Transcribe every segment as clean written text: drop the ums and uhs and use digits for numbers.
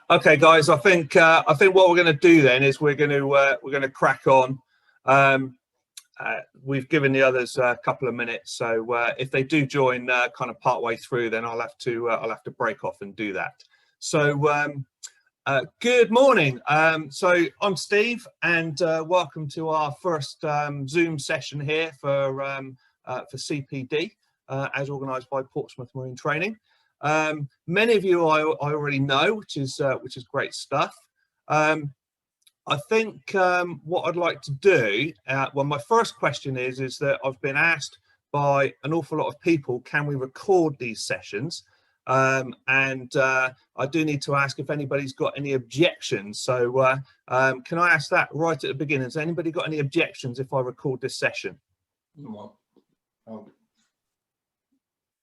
Okay, guys. I think what we're going to do then is we're going to crack on. We've given the others a couple of minutes, so if they do join kind of part way through, then I'll have to break off and do that. So good morning. So I'm Steve, and welcome to our first Zoom session here for CPD, as organised by Portsmouth Marine Training. Many of you I already know, which is great stuff. I think what I'd like to do, well, my first question is that I've been asked by an awful lot of people, can we record these sessions? And I do need to ask if anybody's got any objections. So can I ask that right at the beginning? Has anybody got any objections if I record this session? No.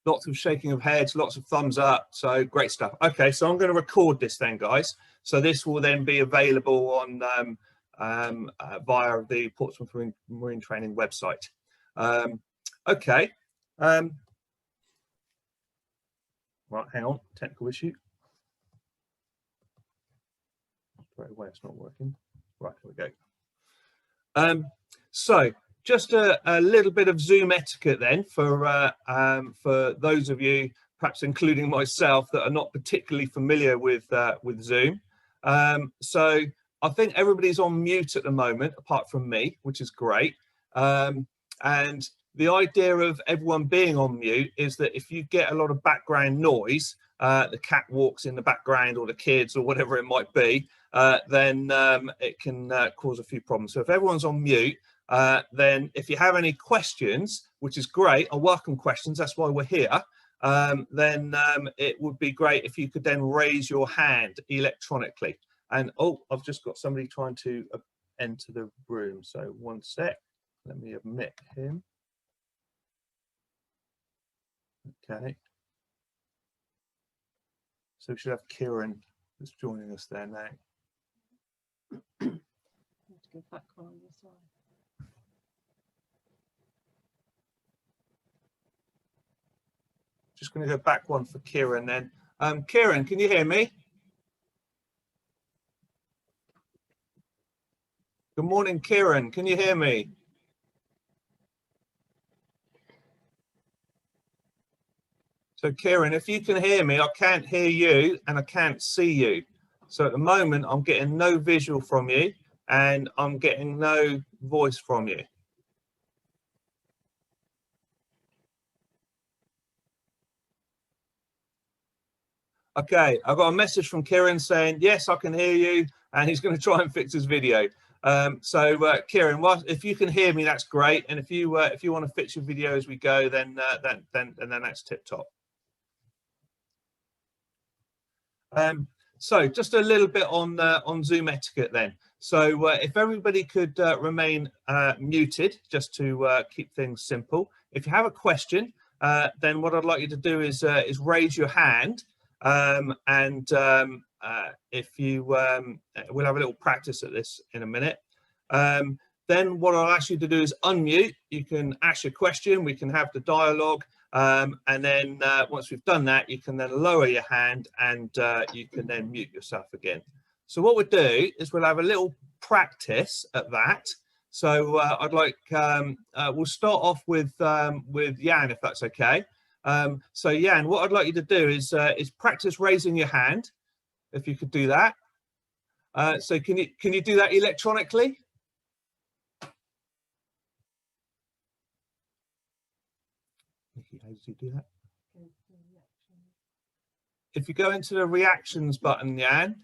Lots of shaking of heads, lots of thumbs up. So great stuff. Okay, so I'm going to record this then, guys. So this will then be available on via the Portsmouth Marine Training website. Okay. Right, hang on. Technical issue. Straight away, it's not working. Right, here we go. So just a little bit of Zoom etiquette then for those of you, perhaps including myself, that are not particularly familiar with Zoom. So I think everybody's on mute at the moment, apart from me, which is great. And the idea of everyone being on mute is that if you get a lot of background noise, the cat walks in the background or the kids or whatever it might be, then it can cause a few problems. So if everyone's on mute, then if you have any questions, which is great, I welcome questions, that's why we're here, then it would be great if you could then raise your hand electronically. And oh, I've just got somebody trying to enter the room, so one sec, let me admit him. Okay, so we should have Kieran that's joining us there now. Go back on this side. Just going to go back one for Kieran then. Kieran, can you hear me? Good morning, Kieran. Can you hear me? So Kieran, if you can hear me, I can't hear you and I can't see you. So at the moment, I'm getting no visual from you and I'm getting no voice from you. Okay, I've got a message from Kieran saying, yes, I can hear you, and he's going to try and fix his video. So Kieran, well, if you can hear me, that's great. And if you want to fix your video as we go, then that's tip top. So just a little bit on Zoom etiquette then. So if everybody could remain muted, just to keep things simple. If you have a question, then what I'd like you to do is raise your hand. If you we'll have a little practice at this in a minute. Then what I'll ask you to do is unmute. You can ask your question, we can have the dialogue, and then once we've done that, you can then lower your hand and you can then mute yourself again. So what we'll do is we'll have a little practice at that. So I'd like we'll start off with Jan, if that's okay. So Jan, what I'd like you to do is practice raising your hand, if you could do that. So can you do that electronically? How does he do that? If you go into the reactions button, Jan,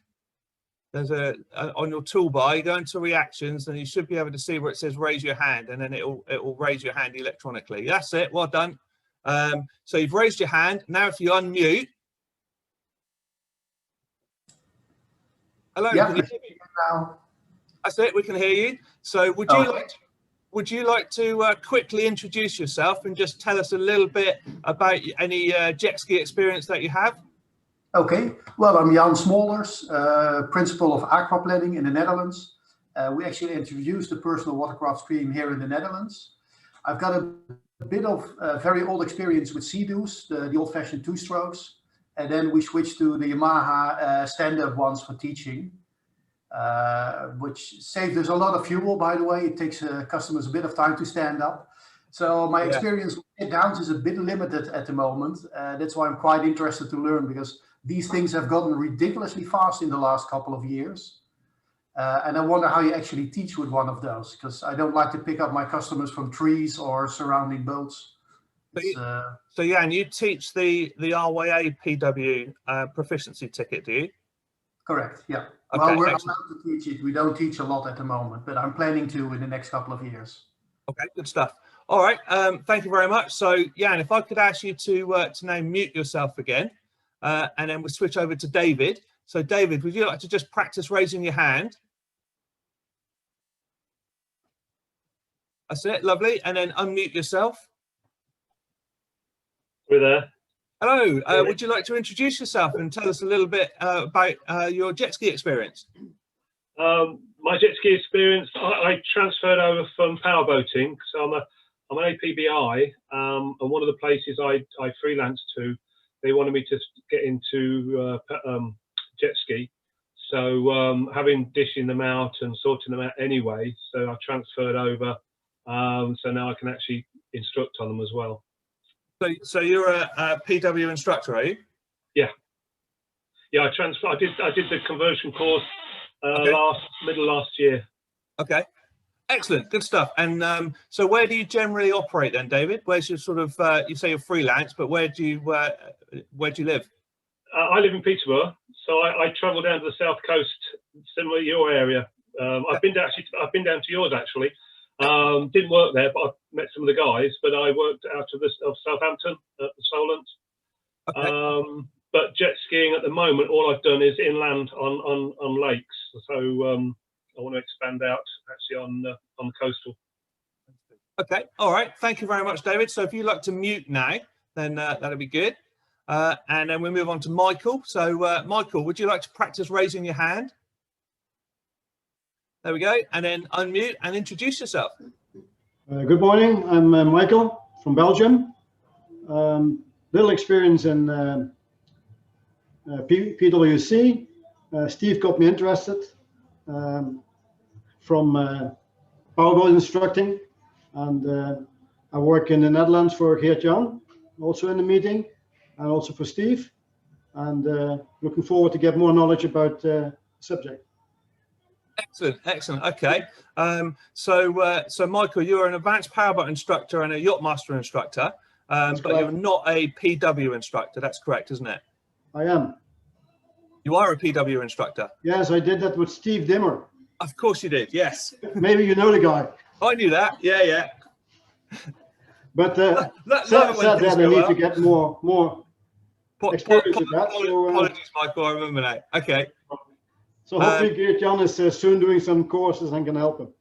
there's on your toolbar, you go into reactions and you should be able to see where it says raise your hand, and then it will raise your hand electronically. That's it, well done. So you've raised your hand. Now if you unmute. Hello, yeah, can you hear me now? That's it, we can hear you. So would you like to quickly introduce yourself and just tell us a little bit about any jet ski experience that you have? Okay, well, I'm Jan Smolders, principal of aquaplanning in the Netherlands. We actually introduced the personal watercraft stream here in the Netherlands. I've got a bit of very old experience with Sea-Doos, the old-fashioned two-strokes, And then we switched to the Yamaha stand-up ones for teaching, which saved us a lot of fuel, by the way. It takes customers a bit of time to stand up. So my experience with sit-downs is a bit limited at the moment. That's why I'm quite interested to learn, because these things have gotten ridiculously fast in the last couple of years. And I wonder how you actually teach with one of those, because I don't like to pick up my customers from trees or surrounding boats. So yeah, and you teach the RYA PW proficiency ticket, do you? Correct, yeah. Okay, well, we're excellent. allowed to teach it. We don't teach a lot at the moment, but I'm planning to in the next couple of years. Okay, good stuff. All right, thank you very much. So Jan, if I could ask you to now mute yourself again, and then we'll switch over to David. So David, would you like to just practice raising your hand? That's it, lovely. And then unmute yourself. We're there. Hello, would you like to introduce yourself and tell us a little bit about your jet ski experience? My jet ski experience, I transferred over from powerboating, so I'm an APBI, and one of the places I freelanced to, they wanted me to get into jet ski. So having dishing them out and sorting them out anyway, so I transferred over, so now I can actually instruct on them as well. So you're a PW instructor, are you? Yeah, I transferred. I did the conversion course middle last year. Okay, excellent, good stuff. And so where do you generally operate then, David? Where's your sort of you say you're freelance, but where do you live? I live in Peterborough, so I travel down to the south coast, similar to your area. I've been down to yours actually. Didn't work there, but I met some of the guys. But I worked out of Southampton at the Solent. Okay. But jet skiing at the moment, all I've done is inland on lakes. So I want to expand out actually on the coastal. Okay, all right. Thank you very much, David. So if you'd like to mute now, then that'll be good. And then we move on to Michael. So Michael, would you like to practice raising your hand? There we go. And then unmute and introduce yourself. Good morning. I'm Michael from Belgium. Little experience in PWC. Steve got me interested from powerboat instructing, and I work in the Netherlands for Geert-Jan, also in the meeting, and also for Steve, and looking forward to get more knowledge about the subject. Excellent. Okay. So Michael, you're an advanced powerboat instructor and a yachtmaster instructor, but you're not a PW instructor. That's correct, isn't it? I am. You are a PW instructor. Yes, I did that with Steve Dimmer. Of course you did. Yes. Maybe you know the guy. I knew that. Yeah. But said that I need to get more experience with that. Apologies, Michael. I remember now. Okay. So hopefully Geert-Jan is soon doing some courses and can help him.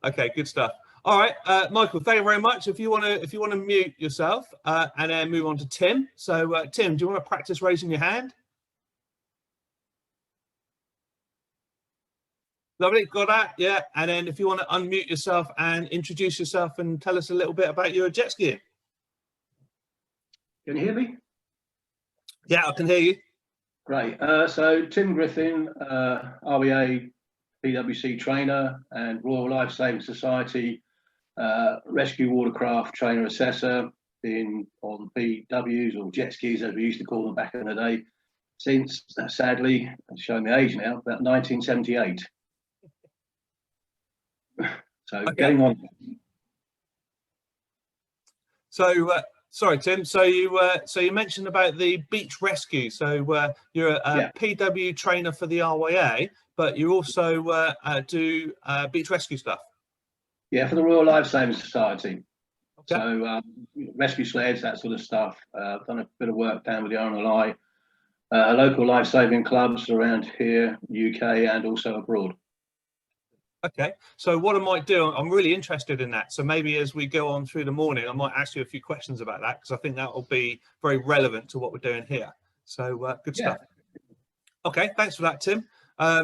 Okay, good stuff. All right, Michael, thank you very much. If you want to mute yourself and then move on to Tim. So Tim, do you want to practice raising your hand? Lovely, got that, yeah. And then if you want to unmute yourself and introduce yourself and tell us a little bit about your jet skiing. Can you hear me? Yeah, I can hear you. Great. So Tim Griffin, RBA PWC trainer and Royal Life Saving Society rescue watercraft trainer assessor, been on PWs or jet skis as we used to call them back in the day, since sadly, I'm showing my age now, about 1978. So okay. Getting on. So sorry, Tim. So you mentioned about the beach rescue. So you're a PW trainer for the RYA, but you also do beach rescue stuff. Yeah, for the Royal Life Saving Society. Okay. So rescue sleds, that sort of stuff. I've done a bit of work down with the RNLI, local life saving clubs around here, UK, and also abroad. Okay, so what I might do, I'm really interested in that. So maybe as we go on through the morning, I might ask you a few questions about that, because I think that will be very relevant to what we're doing here. So good stuff. Okay, thanks for that, Tim.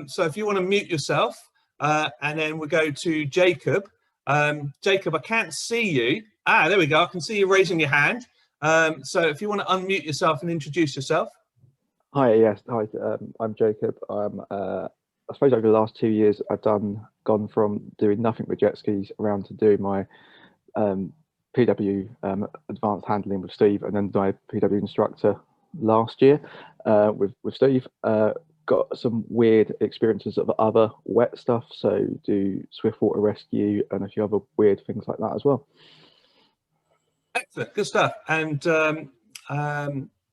So if you want to mute yourself, and then we'll go to Jacob. Jacob, I can't see you. Ah, there we go. I can see you raising your hand. So if you want to unmute yourself and introduce yourself. Hi, yes. Hi, I'm Jacob. I suppose over the last 2 years, I've gone from doing nothing with jet skis around to doing my PW Advanced Handling with Steve, and then my PW instructor last year with Steve. Got some weird experiences of other wet stuff, so do swiftwater rescue and a few other weird things like that as well. Excellent, good stuff. And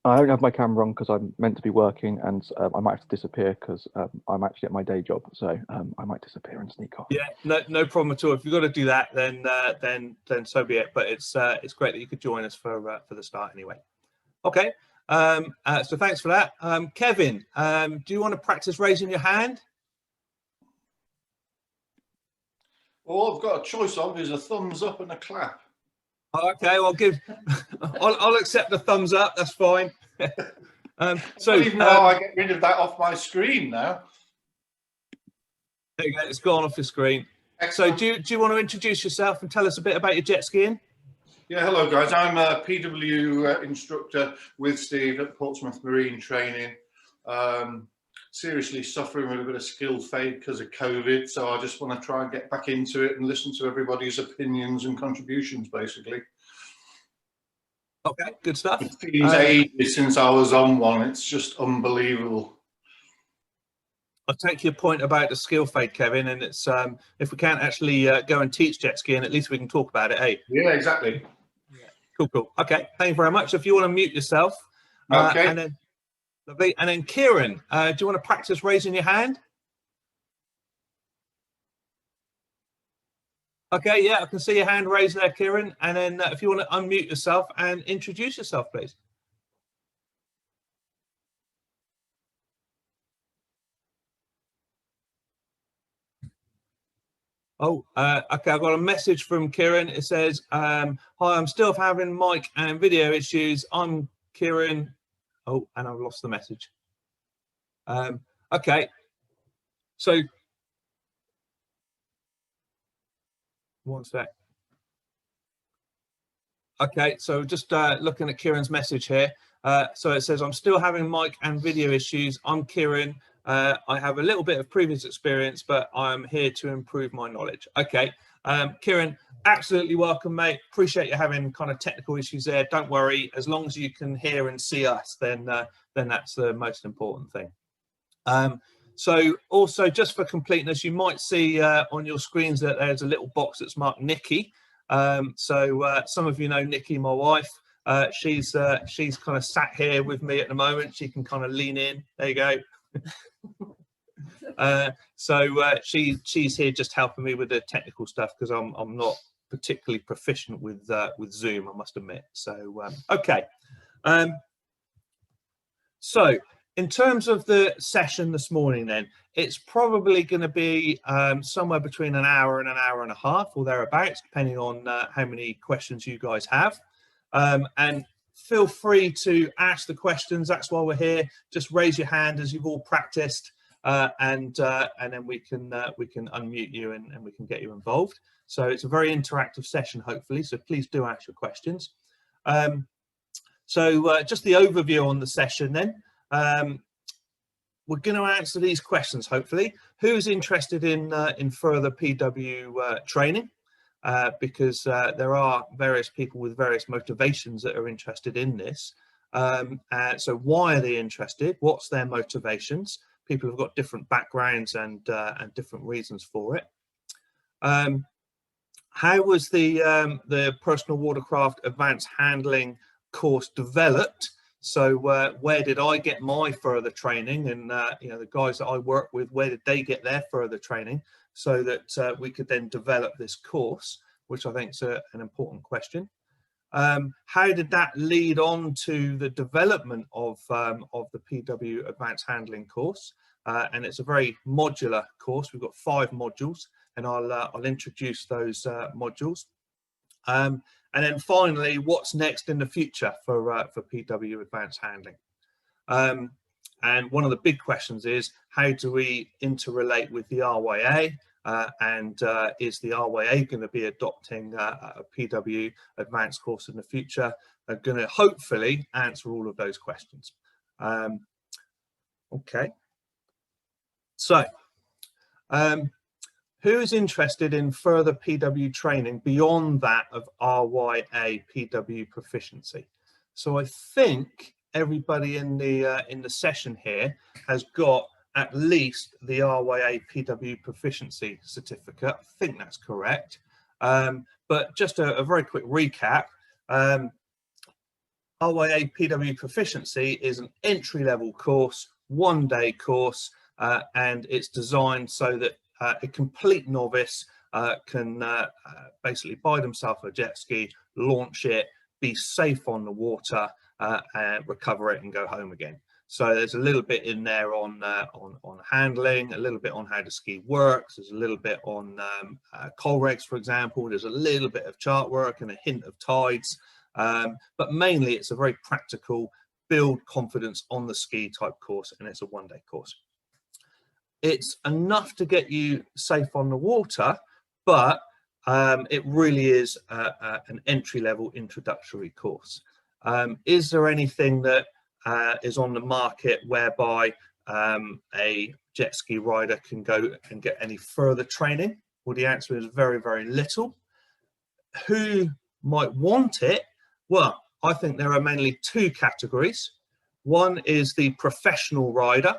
I don't have my camera on because I'm meant to be working, and I might have to disappear because I'm actually at my day job, so I might disappear and sneak off. Yeah, no problem at all. If you've got to do that, then so be it. But it's great that you could join us for the start anyway. Okay, so thanks for that. Kevin, do you want to practice raising your hand? All I've got a choice of is a thumbs up and a clap. Okay, well, I'll accept the thumbs up. That's fine. So even though I get rid of that off my screen now. There you go. It's gone off your screen. Excellent. So do you want to introduce yourself and tell us a bit about your jet skiing? Yeah, hello guys. I'm a PW instructor with Steve at Portsmouth Marine Training. Seriously suffering with a bit of skill fade because of COVID, so I just want to try and get back into it and listen to everybody's opinions and contributions, basically. Okay, good stuff. It feels ages since I was on one. It's just unbelievable. I'll take your point about the skill fade, Kevin, and it's if we can't actually go and teach jet skiing, at least we can talk about it, eh? Yeah, exactly. Cool. Okay, thank you very much. If you want to mute yourself, okay. And then lovely. And then Kieran, do you want to practice raising your hand? Okay, yeah, I can see your hand raised there, Kieran. And then if you want to unmute yourself and introduce yourself, please. Oh, okay, I've got a message from Kieran. It says, hi, I'm still having mic and video issues. I'm Kieran. Oh, and I've lost the message. Okay, so one sec. Okay, so just looking at Kieran's message here. So it says, I'm still having mic and video issues. I'm Kieran. I have a little bit of previous experience, but I'm here to improve my knowledge. Okay, Kieran, absolutely welcome, mate. Appreciate you having kind of technical issues there. Don't worry, as long as you can hear and see us, then that's the most important thing. So also, just for completeness, you might see on your screens that there's a little box that's marked Nikki. So some of you know Nikki, my wife. She's kind of sat here with me at the moment. She can kind of lean in. There you go. So she's here just helping me with the technical stuff because I'm not particularly proficient with Zoom, I must admit. So okay. So in terms of the session this morning, then it's probably going to be somewhere between an hour and a half or thereabouts, depending on how many questions you guys have. And feel free to ask the questions. That's why we're here. Just raise your hand as you've all practiced, and then we can unmute you and we can get you involved. So it's a very interactive session, hopefully. So please do ask your questions. So just the overview on the session then. We're going to answer these questions, hopefully. Who's interested in further PW training? Because there are various people with various motivations that are interested in this. So why are they interested? What's their motivations? People have got different backgrounds and different reasons for it. How was the Personal Watercraft Advanced Handling course developed? So where did I get my further training, and you know, the guys that I work with, where did they get their further training, so that we could then develop this course, which I think is an important question. How did that lead on to the development of the PW Advanced Handling course? And it's a very modular course. We've got 5 modules, and I'll introduce those modules. And then finally, what's next in the future for PW Advanced Handling? And one of the big questions is, how do we interrelate with the RYA? and is the RYA going to be adopting a PW advanced course in the future? Are going to hopefully answer all of those questions. Okay, so who is interested in further PW training beyond that of RYA PW proficiency? So I think everybody in the session here has got at least the RYA PW proficiency certificate. I think that's correct. But just a very quick recap. RYA PW proficiency is an entry-level course, one-day course, and it's designed so that a complete novice can basically buy themselves a jet ski, launch it, be safe on the water, and recover it and go home again. So there's a little bit in there on handling, a little bit on how the ski works. There's a little bit on coal regs, for example. There's a little bit of chart work and a hint of tides. But mainly it's a very practical, build confidence on the ski type course, and it's a one-day course. It's enough to get you safe on the water, but it really is an entry-level introductory course. Is there anything that is on the market whereby a jet ski rider can go and get any further training? Well, the answer is very, very little. Who might want it? Well, I think there are mainly two categories. One is the professional rider.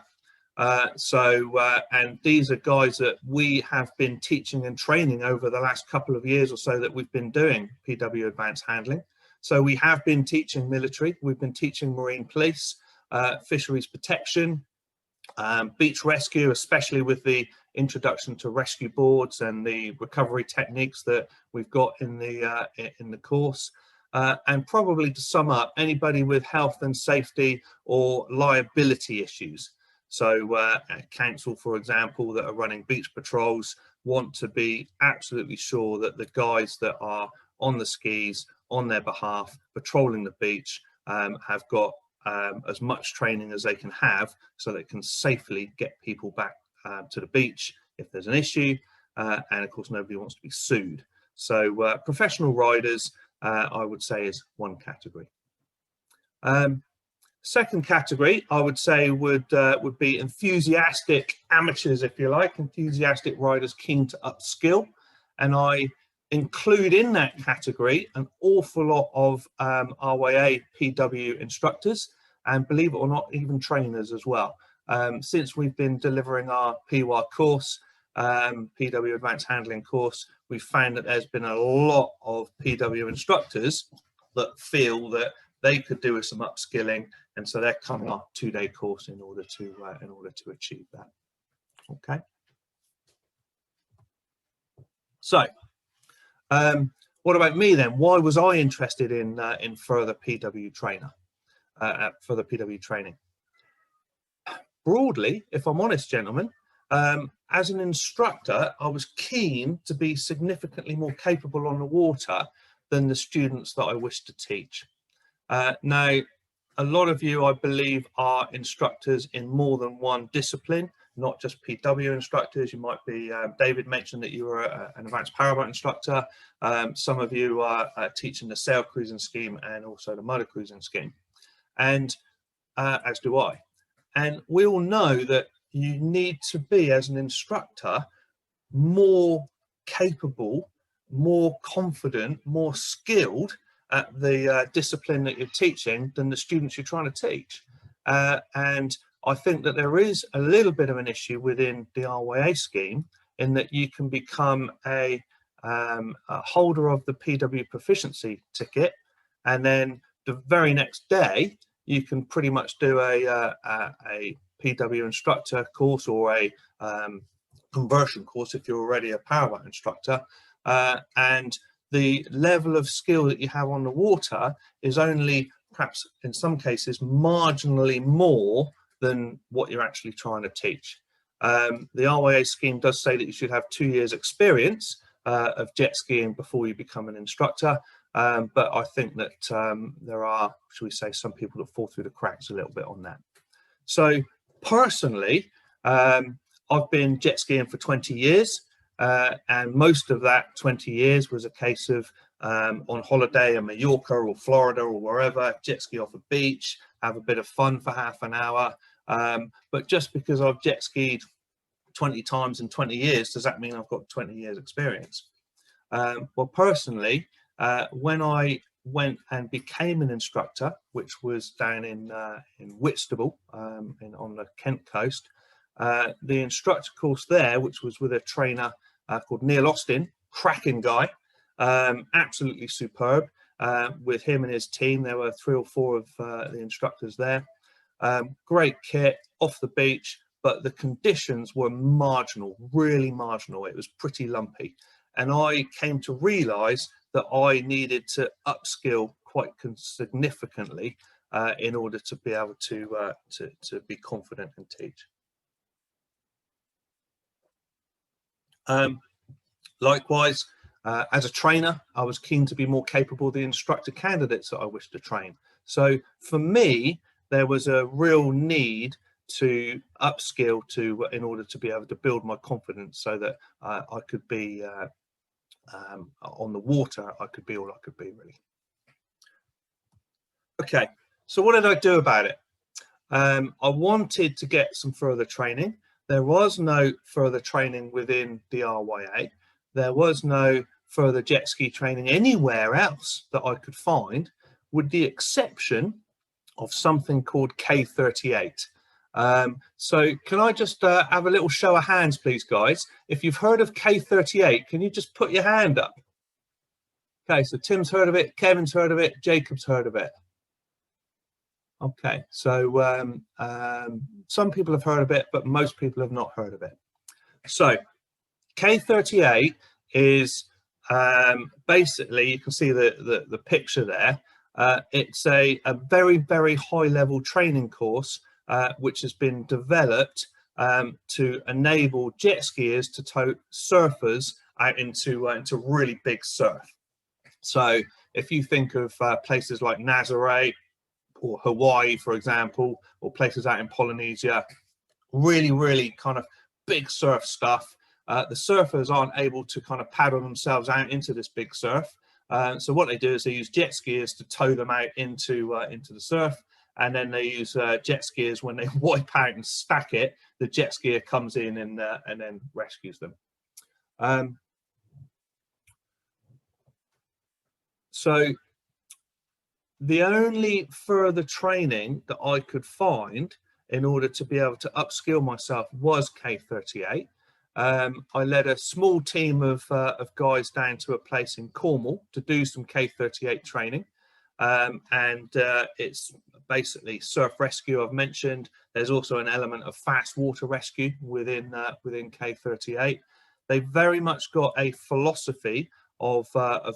And these are guys that we have been teaching and training over the last couple of years or so that we've been doing PW Advanced Handling. So we have been teaching military, we've been teaching marine police, fisheries protection, beach rescue, especially with the introduction to rescue boards and the recovery techniques that we've got in the course. And probably to sum up, anybody with health and safety or liability issues. So council, for example, that are running beach patrols want to be absolutely sure that the guys that are on the skis on their behalf patrolling the beach have got as much training as they can have so they can safely get people back to the beach if there's an issue, and of course nobody wants to be sued. So professional riders, I would say, is one category. Second category, I would say, would be enthusiastic amateurs, if you like, enthusiastic riders keen to upskill. And I include in that category an awful lot of RYA PW instructors, and believe it or not, even trainers as well. Since we've been delivering our PWA course, PW Advanced Handling course, we've found that there's been a lot of PW instructors that feel that they could do with some upskilling, and so they're coming off a 2-day course in order to achieve that. Okay. So, what about me then? Why was I interested in further PW trainer, further PW training? Broadly, if I'm honest, gentlemen, as an instructor, I was keen to be significantly more capable on the water than the students that I wish to teach. Now, a lot of you, I believe, are instructors in more than one discipline, not just PW instructors. You might be, David mentioned that you were an advanced powerboat instructor. Some of you are teaching the sail cruising scheme and also the motor cruising scheme, and as do I. And we all know that you need to be, as an instructor, more capable, more confident, more skilled at the discipline that you're teaching than the students you're trying to teach. And I think that there is a little bit of an issue within the RYA scheme in that you can become a holder of the PW proficiency ticket, and then the very next day you can pretty much do a PW instructor course or a conversion course if you're already a powerboat instructor, and the level of skill that you have on the water is only, perhaps in some cases, marginally more than what you're actually trying to teach. The RYA scheme does say that you should have 2 years experience of jet skiing before you become an instructor, but I think that there are, shall we say, some people that fall through the cracks a little bit on that. So personally, I've been jet skiing for 20 years. and most of that 20 years was a case of on holiday in Mallorca or Florida or wherever, jet ski off a beach, have a bit of fun for half an hour. But just because I've jet skied 20 times in 20 years, does that mean I've got 20 years experience? Well, personally, when I went and became an instructor, which was down in Whitstable, on the Kent coast, the instructor course there, which was with a trainer called Neil Austin, cracking guy, absolutely superb. With him and his team, there were 3 or 4 of the instructors there. Great kit, off the beach, but the conditions were marginal, really marginal. It was pretty lumpy. And I came to realize that I needed to upskill quite significantly in order to be able to be confident and teach. Likewise, as a trainer, I was keen to be more capable of the instructor candidates that I wished to train. So for me, there was a real need to upskill in order to be able to build my confidence so that I could be on the water, I could be all I could be, really. Okay, so what did I do about it? I wanted to get some further training. There was no further training within the RYA. There was no further jet ski training anywhere else that I could find, with the exception of something called K38. So can I just have a little show of hands, please, guys? If you've heard of K38, can you just put your hand up? Okay, so Tim's heard of it, Kevin's heard of it, Jacob's heard of it. Okay, so some people have heard of it, but most people have not heard of it. So K38 is basically, you can see the picture there. It's a very, very high level training course which has been developed to enable jet skiers to tow surfers out into really big surf. So if you think of places like Nazaré or Hawaii, for example, or places out in Polynesia, really, really kind of big surf stuff. The surfers aren't able to kind of paddle themselves out into this big surf. So what they do is they use jet skiers to tow them out into the surf, and then they use jet skiers when they wipe out and stack it. The jet skier comes in and then rescues them. So the only further training that I could find in order to be able to upskill myself was K38. I led a small team of guys down to a place in Cornwall to do some K38 training. And it's basically surf rescue I've mentioned. There's also an element of fast water rescue within K38. They very much got a philosophy of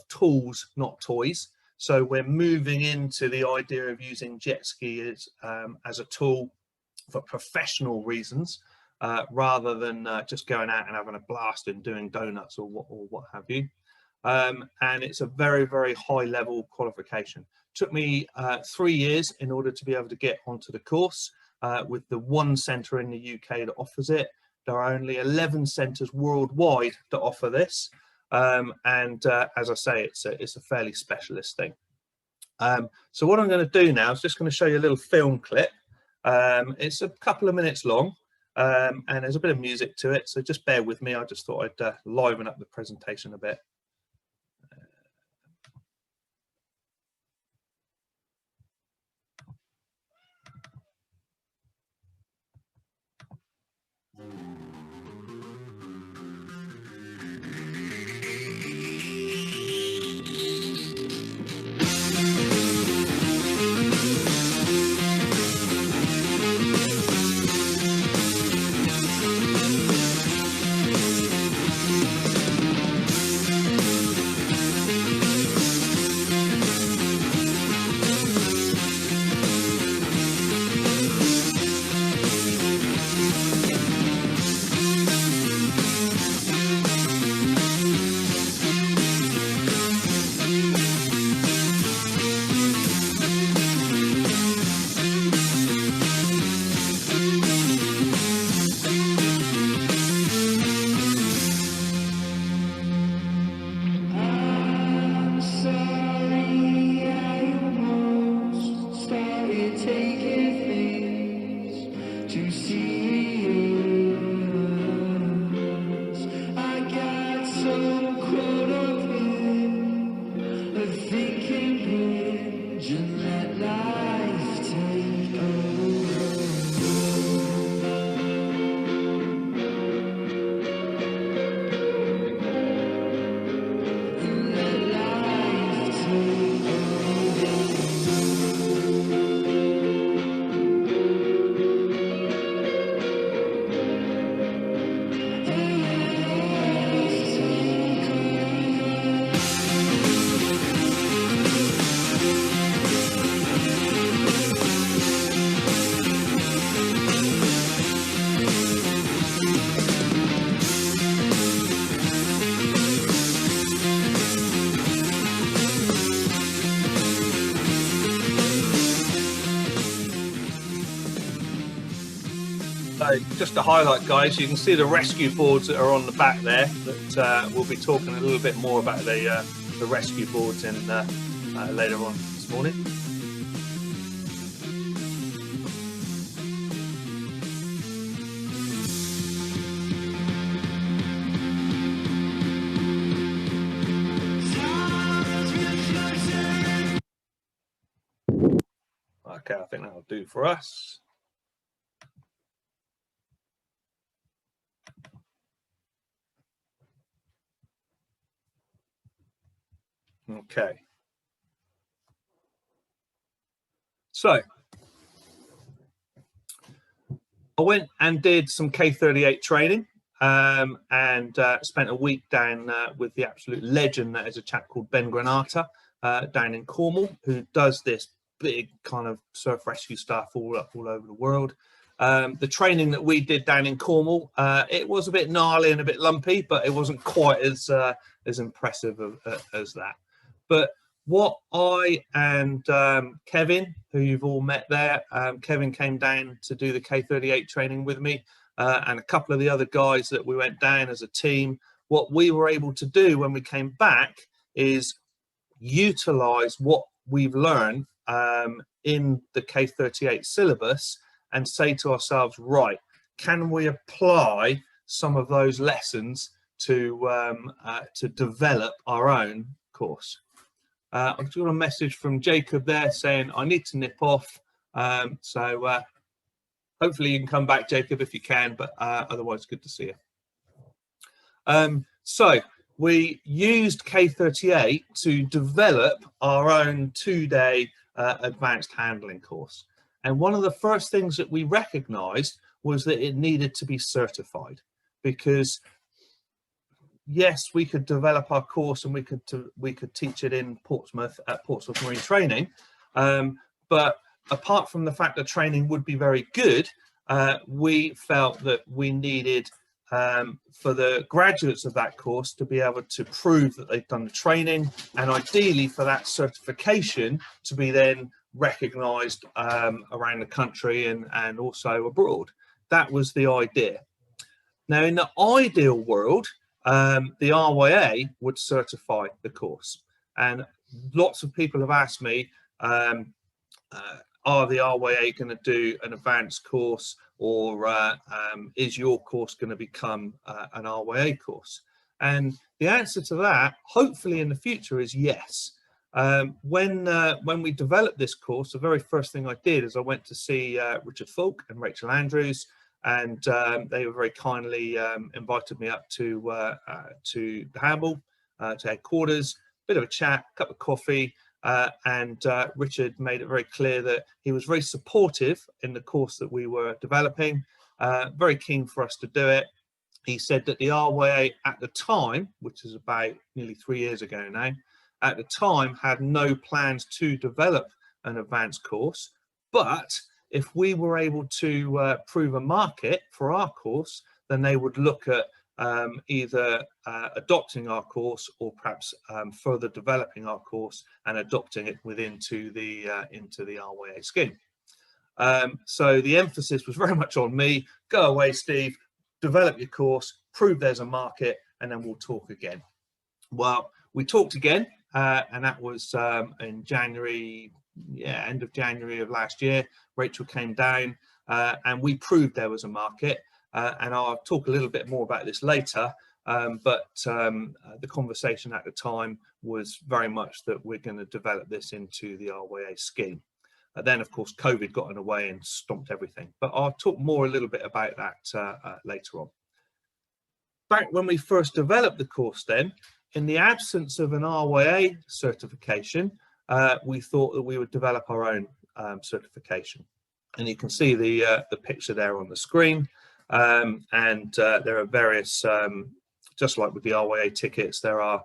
tools, not toys. So we're moving into the idea of using jet skiers as a tool for professional reasons, rather than just going out and having a blast and doing donuts or what have you. And it's a very, very high level qualification. Took me 3 years in order to be able to get onto the course, with the one centre in the UK that offers it. There are only 11 centres worldwide that offer this. And as I say, it's a fairly specialist thing. So what I'm going to do now is just going to show you a little film clip. It's a couple of minutes long, and there's a bit of music to it, so just bear with me. I just thought I'd liven up the presentation a bit. just to highlight, guys, you can see the rescue boards that are on the back there. That we'll be talking a little bit more about the rescue boards in later on this morning. Okay, I think that'll do for us. Okay. So I went and did some K38 training and spent a week down with the absolute legend that is a chap called Ben Granata down in Cornwall, who does this big kind of surf rescue stuff all over the world. The training that we did down in Cornwall, it was a bit gnarly and a bit lumpy, but it wasn't quite as impressive as that. But what I and Kevin, who you've all met there, Kevin came down to do the K38 training with me, and a couple of the other guys that we went down as a team. What we were able to do when we came back is utilize what we've learned in the K38 syllabus and say to ourselves, right, can we apply some of those lessons to develop our own course? I've got a message from Jacob there saying I need to nip off, so hopefully you can come back, Jacob, if you can, but otherwise good to see you. So we used K38 to develop our own 2-day advanced handling course. And one of the first things that we recognized was that it needed to be certified, because yes, we could develop our course and we could teach it in Portsmouth at Portsmouth Marine Training, but apart from the fact that training would be very good, we felt that we needed for the graduates of that course to be able to prove that they've done the training, and ideally for that certification to be then recognized around the country and also abroad. That was the idea. Now, in the ideal world, the RYA would certify the course, and lots of people have asked me, are the RYA going to do an advanced course, or is your course going to become an RYA course? And the answer to that, hopefully in the future, is yes. When we developed this course, the very first thing I did is I went to see Richard Falk and Rachel Andrews, and they were very kindly invited me up to the Hamble, to headquarters, bit of a chat, cup of coffee, and Richard made it very clear that he was very supportive in the course that we were developing, very keen for us to do it. He said that the RYA at the time, which is about nearly 3 years ago now, at the time had no plans to develop an advanced course, but if we were able to prove a market for our course, then they would look at either adopting our course or perhaps further developing our course and adopting it into the RYA scheme. So the emphasis was very much on me. Go away, Steve, develop your course, prove there's a market, and then we'll talk again. Well, we talked again, and that was in January, end of January of last year. Rachel came down and we proved there was a market, and I'll talk a little bit more about this later, but the conversation at the time was very much that we're going to develop this into the RYA scheme. Then of course COVID got in the way and stomped everything, but I'll talk more a little bit about that later on. Back when we first developed the course then, in the absence of an RYA certification, we thought that we would develop our own certification. And you can see the picture there on the screen. And there are various, just like with the RYA tickets, there are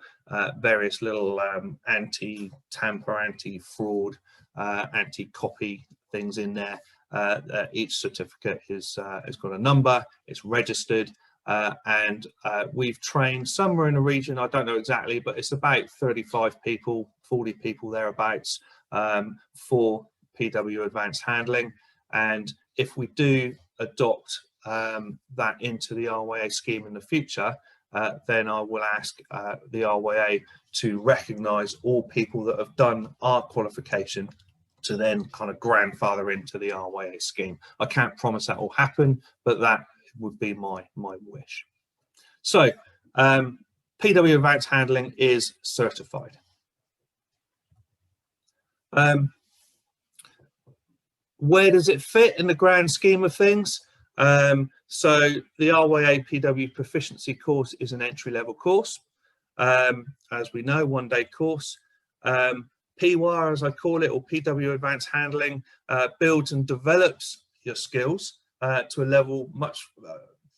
various little anti-tamper, anti-fraud, anti-copy things in there. Each certificate has got a number, it's registered, and we've trained somewhere in the region, I don't know exactly, but it's about 35 people, 40 people thereabouts for PW Advanced Handling. And if we do adopt that into the RYA scheme in the future, then I will ask the RYA to recognise all people that have done our qualification to then kind of grandfather into the RYA scheme. I can't promise that will happen, but that would be my wish. So PW Advanced Handling is certified. Where does it fit in the grand scheme of things? So the RYA PW Proficiency course is an entry-level course. As we know, one-day course. PWAR, as I call it, or PW Advanced Handling, builds and develops your skills to a level much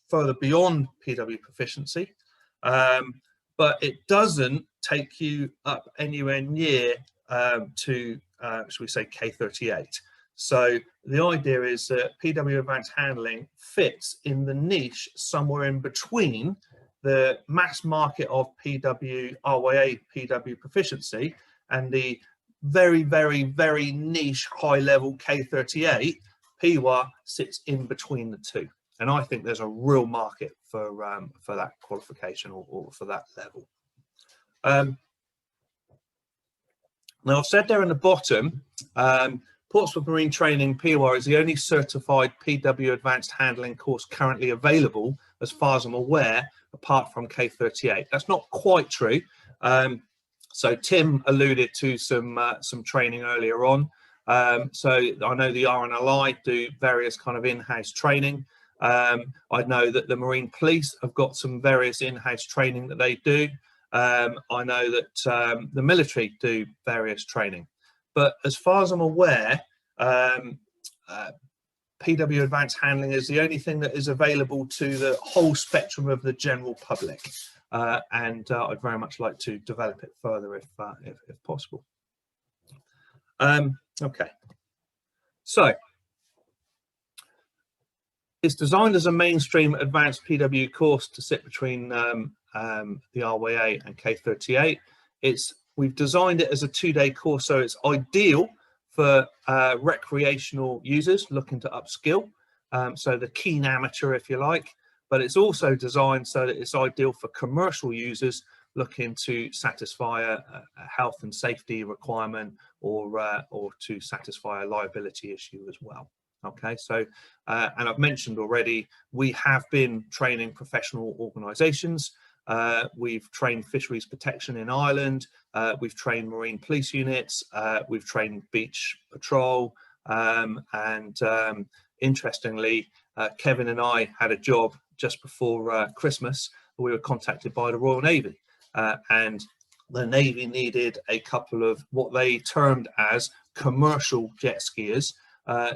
further beyond PW Proficiency. But it doesn't take you up anywhere near to, shall we say, K38. So the idea is that PW Advanced Handling fits in the niche somewhere in between the mass market of PW, RYA PW Proficiency and the very, very, very niche high-level K38. PWAR sits in between the two. And I think there's a real market for that qualification or for that level. Now, I've said there in the bottom, Portsmouth Marine Training PWAR is the only certified PW Advanced Handling course currently available, as far as I'm aware, apart from K38. That's not quite true. So Tim alluded to some training earlier on. So I know the RNLI do various kind of in-house training. I know that the Marine Police have got some various in-house training that they do. I know that the military do various training. But as far as I'm aware, PW Advanced Handling is the only thing that is available to the whole spectrum of the general public. And I'd very much like to develop it further if possible. Okay. So it's designed as a mainstream advanced PW course to sit between the RYA and K38. We've designed it as a 2-day course, so it's ideal for recreational users looking to upskill, so the keen amateur, if you like. But it's also designed so that it's ideal for commercial users looking to satisfy a health and safety requirement or to satisfy a liability issue as well. Okay, so and I've mentioned already, we have been training professional organisations. We've trained fisheries protection in Ireland. We've trained marine police units. We've trained beach patrol. And interestingly, Kevin and I had a job just before Christmas. We were contacted by the Royal Navy, and the Navy needed a couple of what they termed as commercial jet skiers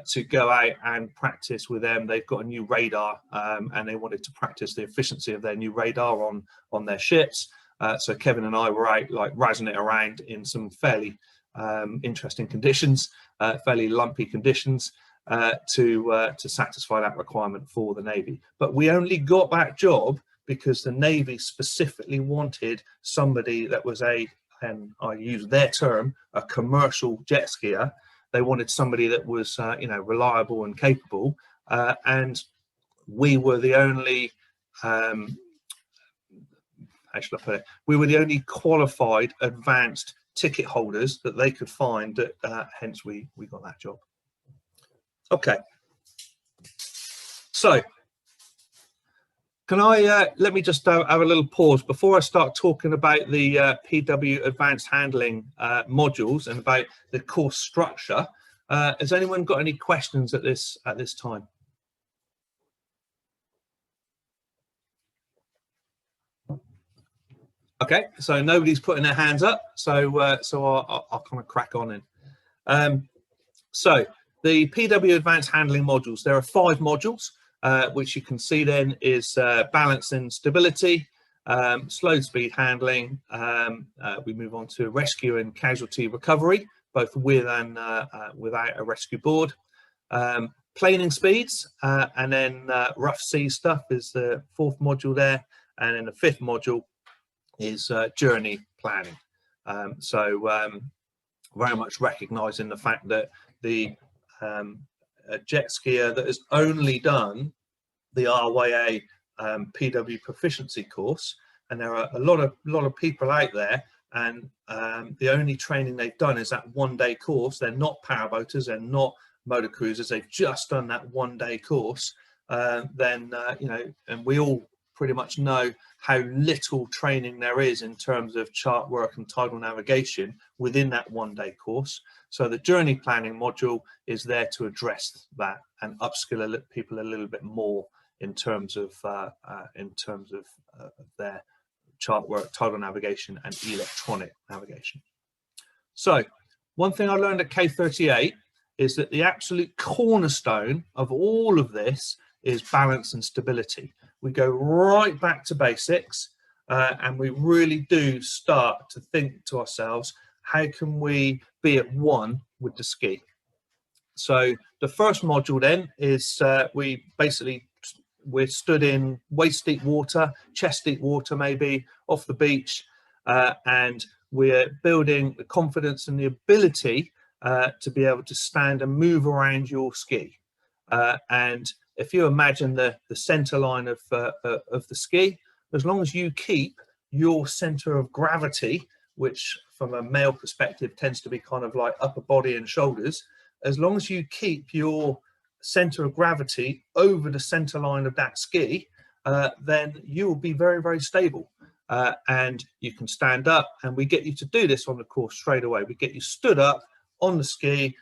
to go out and practice with them. They've got a new radar, and they wanted to practice the efficiency of their new radar on their ships. So Kevin and I were out like razzing it around in some fairly interesting conditions, fairly lumpy conditions, to satisfy that requirement for the Navy. But we only got that job because the Navy specifically wanted somebody that was and I use their term, a commercial jet skier. They wanted somebody that was, reliable and capable, and we were the only, how should I put it? We were the only qualified advanced ticket holders that they could find. Hence, we got that job. Okay. So, can I let me just have a little pause before I start talking about the PW Advanced Handling modules and about the course structure. Has anyone got any questions at this time? Okay, so nobody's putting their hands up, so I'll kind of crack on in. So the PW Advanced Handling modules, there are 5 modules. Which you can see then is balance and stability, slow speed handling. We move on to rescue and casualty recovery, both with and without a rescue board. Planing speeds, and then rough sea stuff is the 4th module there. And then the 5th module is journey planning. Very much recognising the fact that a jet skier that has only done the RYA PW proficiency course, and there are a lot of people out there, and the only training they've done is that 1-day course. They're not powerboaters, they're not motor cruisers, they've just done that 1-day course. Then you know, and we all pretty much know how little training there is in terms of chart work and tidal navigation within that 1-day course. So the journey planning module is there to address that and upskill people a little bit more in terms of their chart work, tidal navigation and electronic navigation. So one thing I learned at K38 is that the absolute cornerstone of all of this is balance and stability. We go right back to basics, and we really do start to think to ourselves, how can we be at one with the ski? So the first module then is we're stood in waist deep water, chest deep water maybe, off the beach, and we're building the confidence and the ability to be able to stand and move around your ski. And if you imagine the center line of the ski, as long as you keep your center of gravity, which from a male perspective tends to be kind of like upper body and shoulders, as long as you keep your center of gravity over the center line of that ski, then you will be very, very stable. And you can stand up, and we get you to do this on the course straight away. We get you stood up on the ski,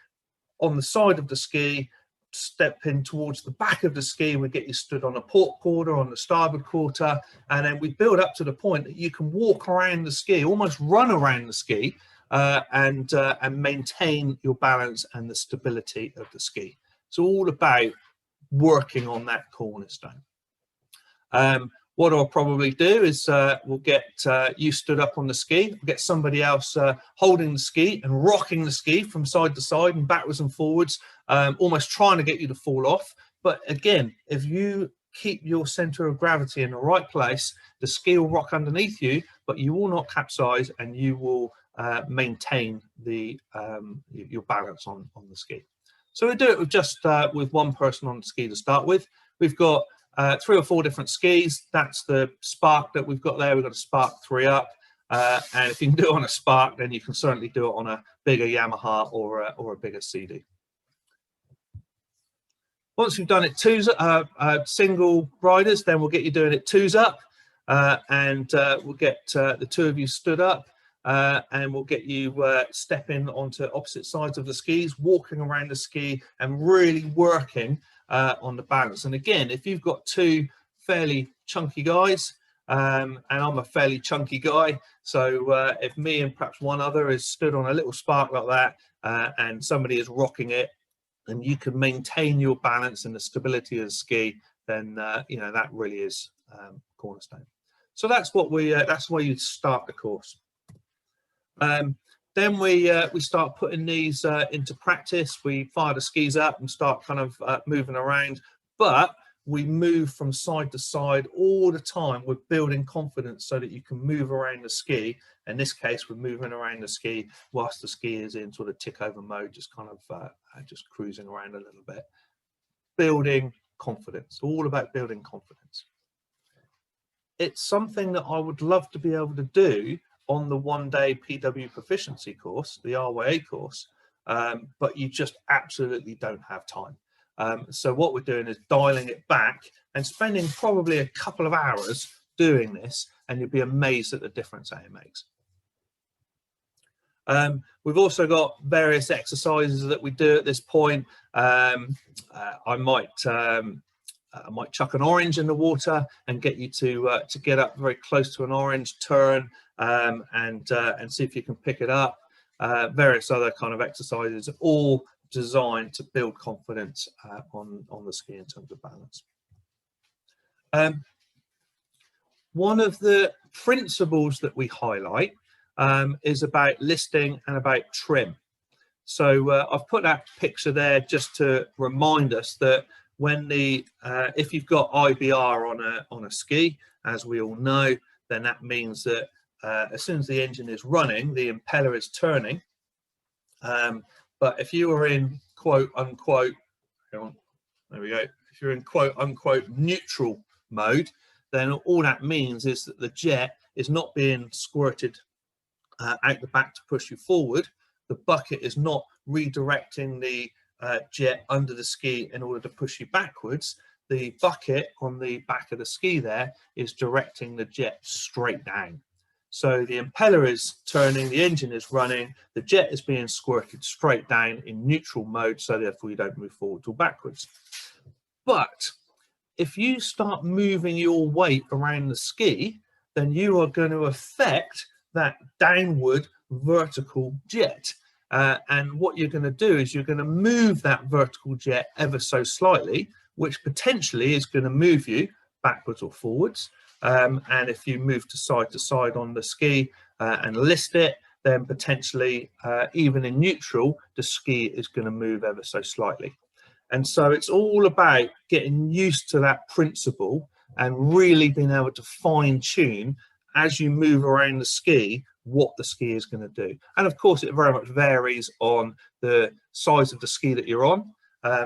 on the side of the ski, step in towards the back of the ski. We get you stood on a port quarter, on the starboard quarter, and then we build up to the point that you can walk around the ski, almost run around the ski, and maintain your balance and the stability of the ski. It's all about working on that cornerstone. What I'll probably do is we'll get you stood up on the ski, we'll get somebody else holding the ski and rocking the ski from side to side and backwards and forwards, almost trying to get you to fall off. But again, if you keep your center of gravity in the right place, the ski will rock underneath you, but you will not capsize, and you will maintain your balance on the ski. So we do it with just with one person on the ski to start with. We've got 3 or 4 different skis. That's the Spark that we've got there. We've got a Spark 3 up, and if you can do it on a Spark, then you can certainly do it on a bigger Yamaha or a bigger CD. Once we've done it single riders, then we'll get you doing it 2s up, and we'll get the 2 of you stood up, and we'll get you stepping onto opposite sides of the skis, walking around the ski and really working on the balance. And again, if you've got 2 fairly chunky guys, and I'm a fairly chunky guy, so if me and perhaps one other is stood on a little Spark like that, and somebody is rocking it, and you can maintain your balance and the stability of the ski, then you know, that really is cornerstone. So that's what that's where you start the course. Then we start putting these into practice. We fire the skis up and start kind of moving around, but we move from side to side all the time. We're building confidence so that you can move around the ski. In this case, we're moving around the ski whilst the ski is in sort of tick over mode, just kind of just cruising around a little bit. Building confidence, all about building confidence. It's something that I would love to be able to do on the 1-day PW proficiency course, the RYA course, but you just absolutely don't have time. So what we're doing is dialing it back and spending probably a couple of hours doing this, and you'll be amazed at the difference that it makes. We've also got various exercises that we do at this point. I might chuck an orange in the water and get you to get up very close to an orange, turn, and see if you can pick it up. Various other kind of exercises, all designed to build confidence on the ski in terms of balance. One of the principles that we highlight is about listing and about trim. So I've put that picture there just to remind us that when if you've got IBR on a ski, as we all know, then that means that as soon as the engine is running, the impeller is turning. But if you were in quote unquote, there we go. If if you're in quote unquote neutral mode, then all that means is that the jet is not being squirted out the back to push you forward. The bucket is not redirecting the jet under the ski in order to push you backwards. The bucket on the back of the ski there is directing the jet straight down. So the impeller is turning, the engine is running, the jet is being squirted straight down in neutral mode, so therefore you don't move forward or backwards. But if you start moving your weight around the ski, then you are going to affect that downward vertical jet. And what you're going to do is you're going to move that vertical jet ever so slightly, which potentially is going to move you backwards or forwards. And if you move to side on the ski and list it, then potentially even in neutral, the ski is going to move ever so slightly. And so it's all about getting used to that principle and really being able to fine tune as you move around the ski what the ski is going to do. And of course, it very much varies on the size of the ski that you're on.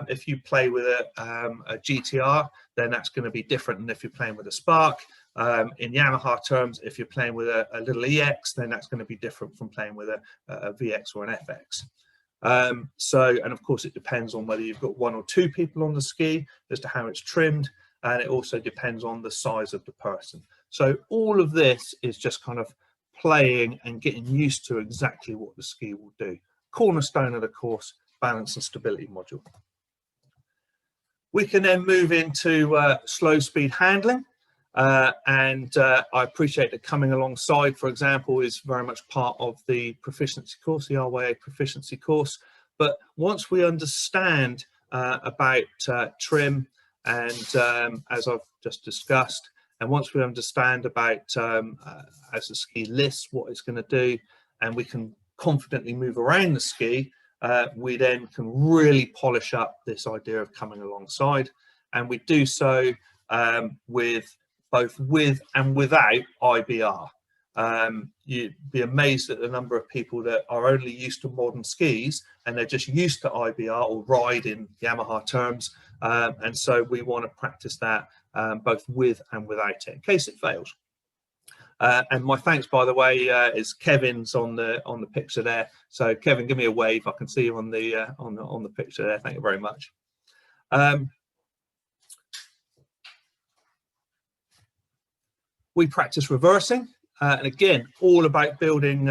If you play with a GTR, then that's going to be different than if you're playing with a Spark. In Yamaha terms, if you're playing with a little EX, then that's going to be different from playing with a VX or an FX. And of course, it depends on whether you've got 1 or 2 people on the ski as to how it's trimmed. And it also depends on the size of the person. So all of this is just kind of playing and getting used to exactly what the ski will do. Cornerstone of the course, balance and stability module. We can then move into slow speed handling. I appreciate that coming alongside, for example, is very much part of the proficiency course, the RYA proficiency course. But once we understand about trim and as I've just discussed, and once we understand about as the ski lists what it's going to do, and we can confidently move around the ski, we then can really polish up this idea of coming alongside. And we do so with both with and without IBR. You'd be amazed at the number of people that are only used to modern skis and they're just used to IBR or ride in Yamaha terms. And so we want to practice that both with and without it in case it fails. And my thanks, by the way, is Kevin's on the picture there. So Kevin, give me a wave. I can see you on the picture there. Thank you very much. We practice reversing, and again, all about building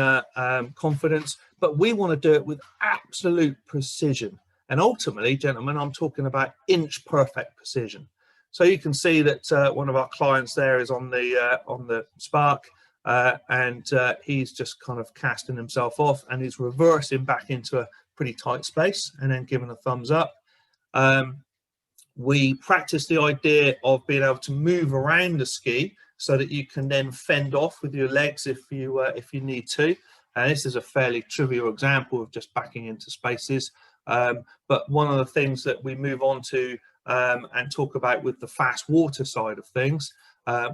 confidence. But we want to do it with absolute precision. And ultimately, gentlemen, I'm talking about inch perfect precision. So you can see that one of our clients there is on the Spark, and he's just kind of casting himself off, and he's reversing back into a pretty tight space, and then giving a thumbs up. We practice the idea of being able to move around the ski so that you can then fend off with your legs if you need to. And this is a fairly trivial example of just backing into spaces. But one of the things that we move on to and talk about with the fast water side of things,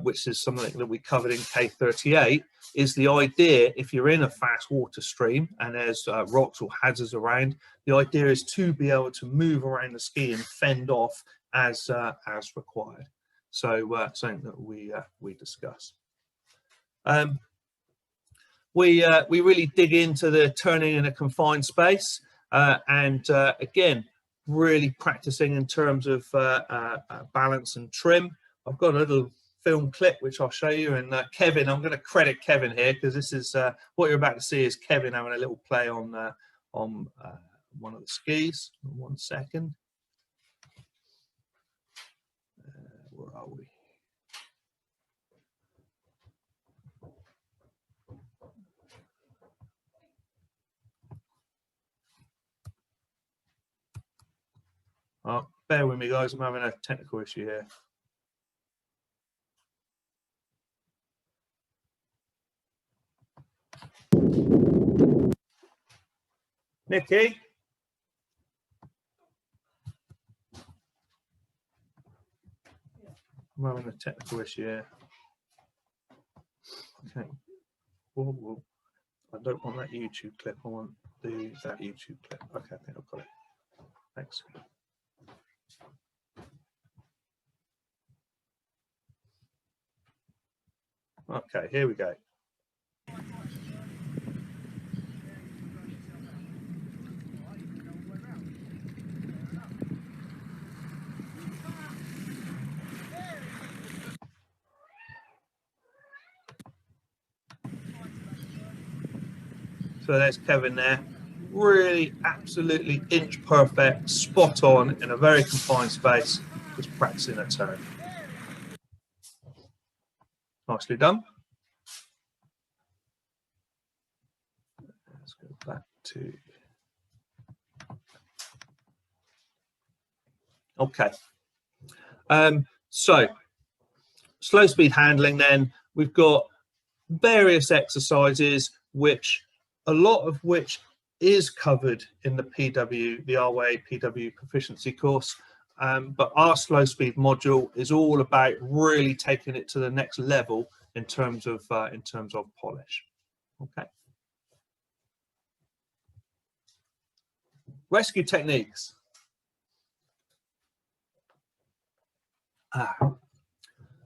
which is something that we covered in K38, is the idea if you're in a fast water stream and there's rocks or hazards around, the idea is to be able to move around the ski and fend off as required. So something that we discuss. We really dig into the turning in a confined space, and again, really practicing in terms of balance and trim. I've got a little film clip which I'll show you, and Kevin, I'm going to credit Kevin here because this is what you're about to see is Kevin having a little play on one of the skis. 1 second. Where are we? Oh, bear with me, guys. I'm having a technical issue here. Nikki? I'm having a technical issue here. Okay. Whoa. I don't want that YouTube clip. I want that YouTube clip. Okay, I think I've got it. Thanks. Okay, here we go. So there's Kevin there. Really, absolutely inch perfect, spot on in a very confined space, just practicing a turn. Nicely done. Let's go back to. Okay. So slow speed handling, then we've got various exercises, which a lot of which is covered in the RWA PW proficiency course. But our slow speed module is all about really taking it to the next level in terms of polish. Okay. Rescue techniques.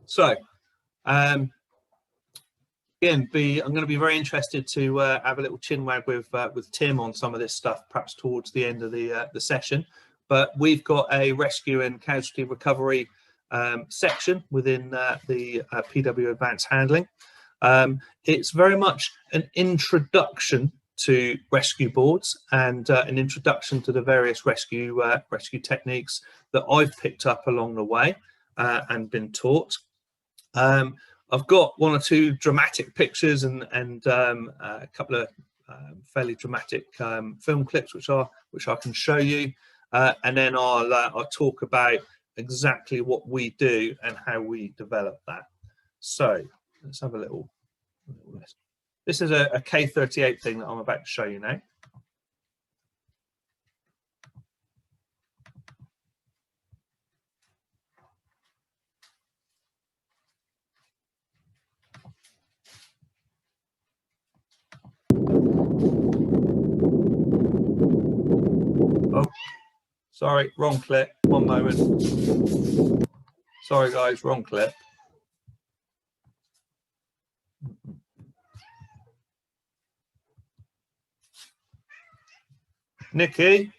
So again, I'm going to be very interested to have a little chinwag with Tim on some of this stuff, perhaps towards the end of the session. But we've got a rescue and casualty recovery section within the PW Advanced Handling. It's very much an introduction to rescue boards and an introduction to the various rescue techniques that I've picked up along the way and been taught. I've got one or two dramatic pictures and a couple of fairly dramatic film clips which I can show you, and then I'll talk about exactly what we do and how we develop that. So let's have a little list. This is a K38 thing that I'm about to show you now. Oh, sorry, wrong clip. One moment. Sorry, guys, wrong clip. Nikki.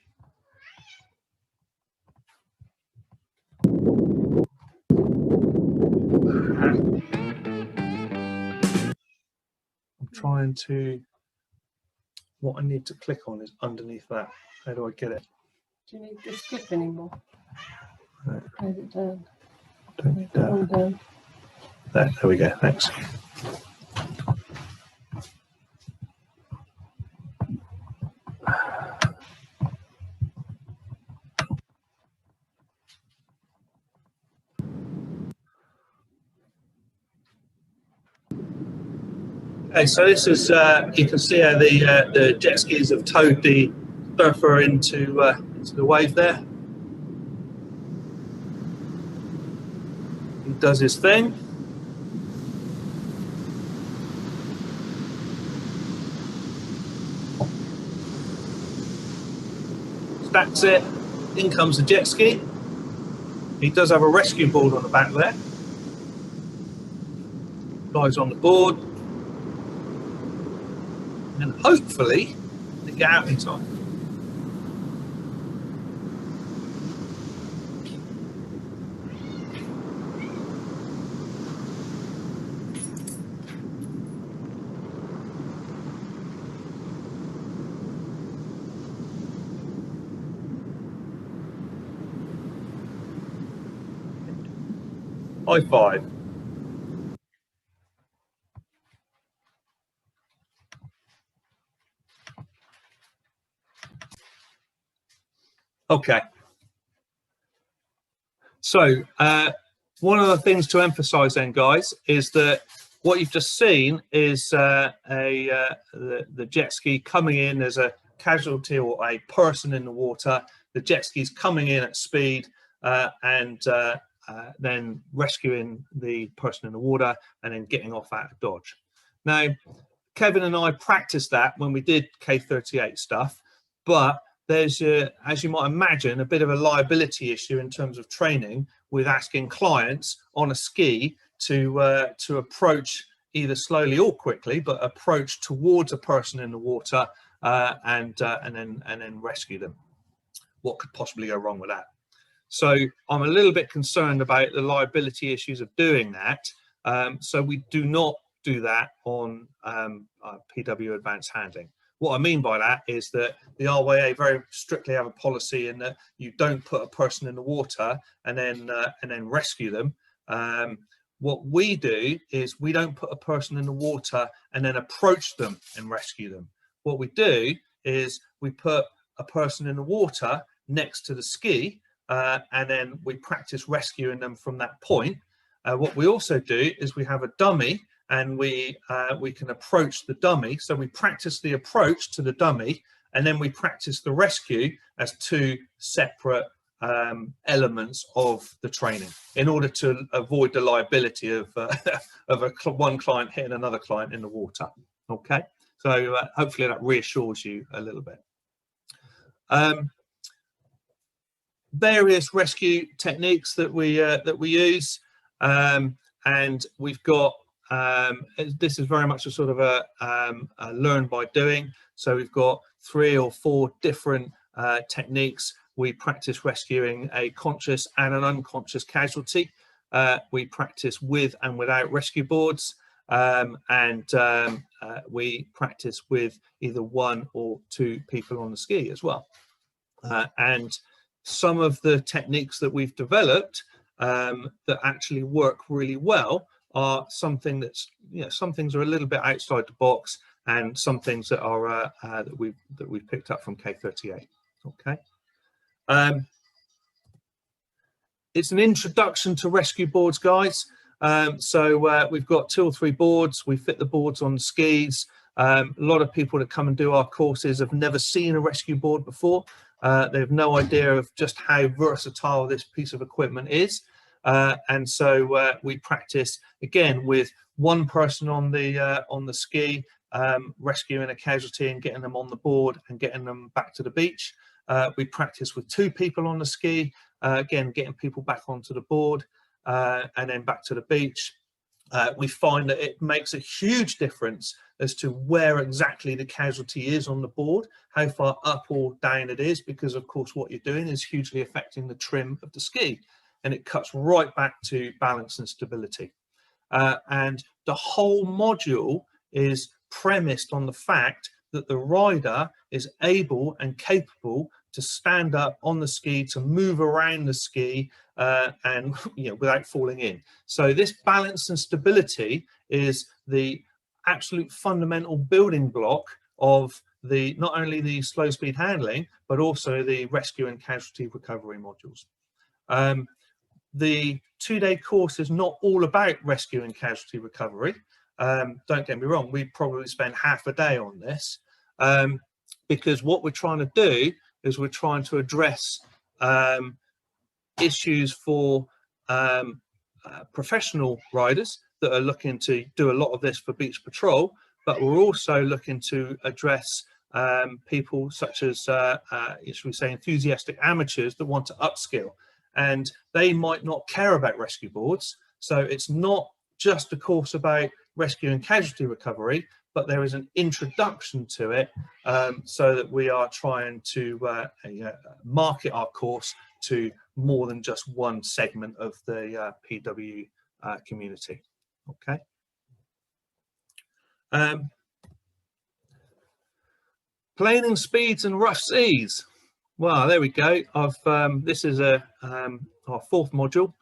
I'm trying to. What I need to click on is underneath that. How do I get it? Do you need this clip anymore? Right. Move it down. Don't Move that one down. There we go. Thanks. Okay, so this is you can see how the jet skis have towed the surfer into the wave there. He does his thing. Stacks it. In comes the jet ski. He does have a rescue board on the back there. Guys on the board. And hopefully they get out in time. High five. Okay. So one of the things to emphasize then, guys, is that what you've just seen is the jet ski coming in as a casualty or a person in the water. The jet ski's coming in at speed and then rescuing the person in the water and then getting off out of dodge. Now, Kevin and I practiced that when we did K38 stuff, but there's, as you might imagine, a bit of a liability issue in terms of training with asking clients on a ski to approach either slowly or quickly, but approach towards a person in the water and then rescue them. What could possibly go wrong with that? So I'm a little bit concerned about the liability issues of doing that. So we do not do that on PW Advanced Handling. What I mean by that is that the RYA very strictly have a policy in that you don't put a person in the water and then rescue them. What we do is we don't put a person in the water and then approach them and rescue them. What we do is we put a person in the water next to the ski and then we practice rescuing them from that point. What we also do is we have a dummy and we can approach the dummy. So we practice the approach to the dummy and then we practice the rescue as two separate elements of the training in order to avoid the liability of one client hitting another client in the water. Okay, so hopefully that reassures you a little bit. Various rescue techniques that we use, and we've got this is very much a sort of a learn by doing. So we've got 3 or 4 different techniques. We practice rescuing a conscious and an unconscious casualty. We practice with and without rescue boards, and we practice with either 1 or 2 people on the ski as well. And some of the techniques that we've developed that actually work really well are something that's, some things are a little bit outside the box, and some things that are that we've picked up from K38. Okay. It's an introduction to rescue boards, guys. So we've got 2 or 3 boards. We fit the boards on skis. A lot of people that come and do our courses have never seen a rescue board before. They have no idea of just how versatile this piece of equipment is. And so we practice again with 1 person on the ski, rescuing a casualty and getting them on the board and getting them back to the beach. We practice with 2 people on the ski, again getting people back onto the board and then back to the beach. We find that it makes a huge difference as to where exactly the casualty is on the board, how far up or down it is, because of course what you're doing is hugely affecting the trim of the ski, and it cuts right back to balance and stability. And the whole module is premised on the fact that the rider is able and capable to stand up on the ski, to move around the ski and without falling in. So this balance and stability is the absolute fundamental building block of not only the slow speed handling, but also the rescue and casualty recovery modules. The 2-day course is not all about rescue and casualty recovery. Don't get me wrong, we probably spend half a day on this, because what we're trying to do is we're trying to address issues for professional riders that are looking to do a lot of this for beach patrol, but we're also looking to address people such as, should we say, enthusiastic amateurs that want to upskill, and they might not care about rescue boards. So it's not just a course about rescue and casualty recovery, but there is an introduction to it, so that we are trying to market our course to more than just one segment of the PW community. Okay. Planing speeds and rough seas. Well, there we go. This is our 4th module.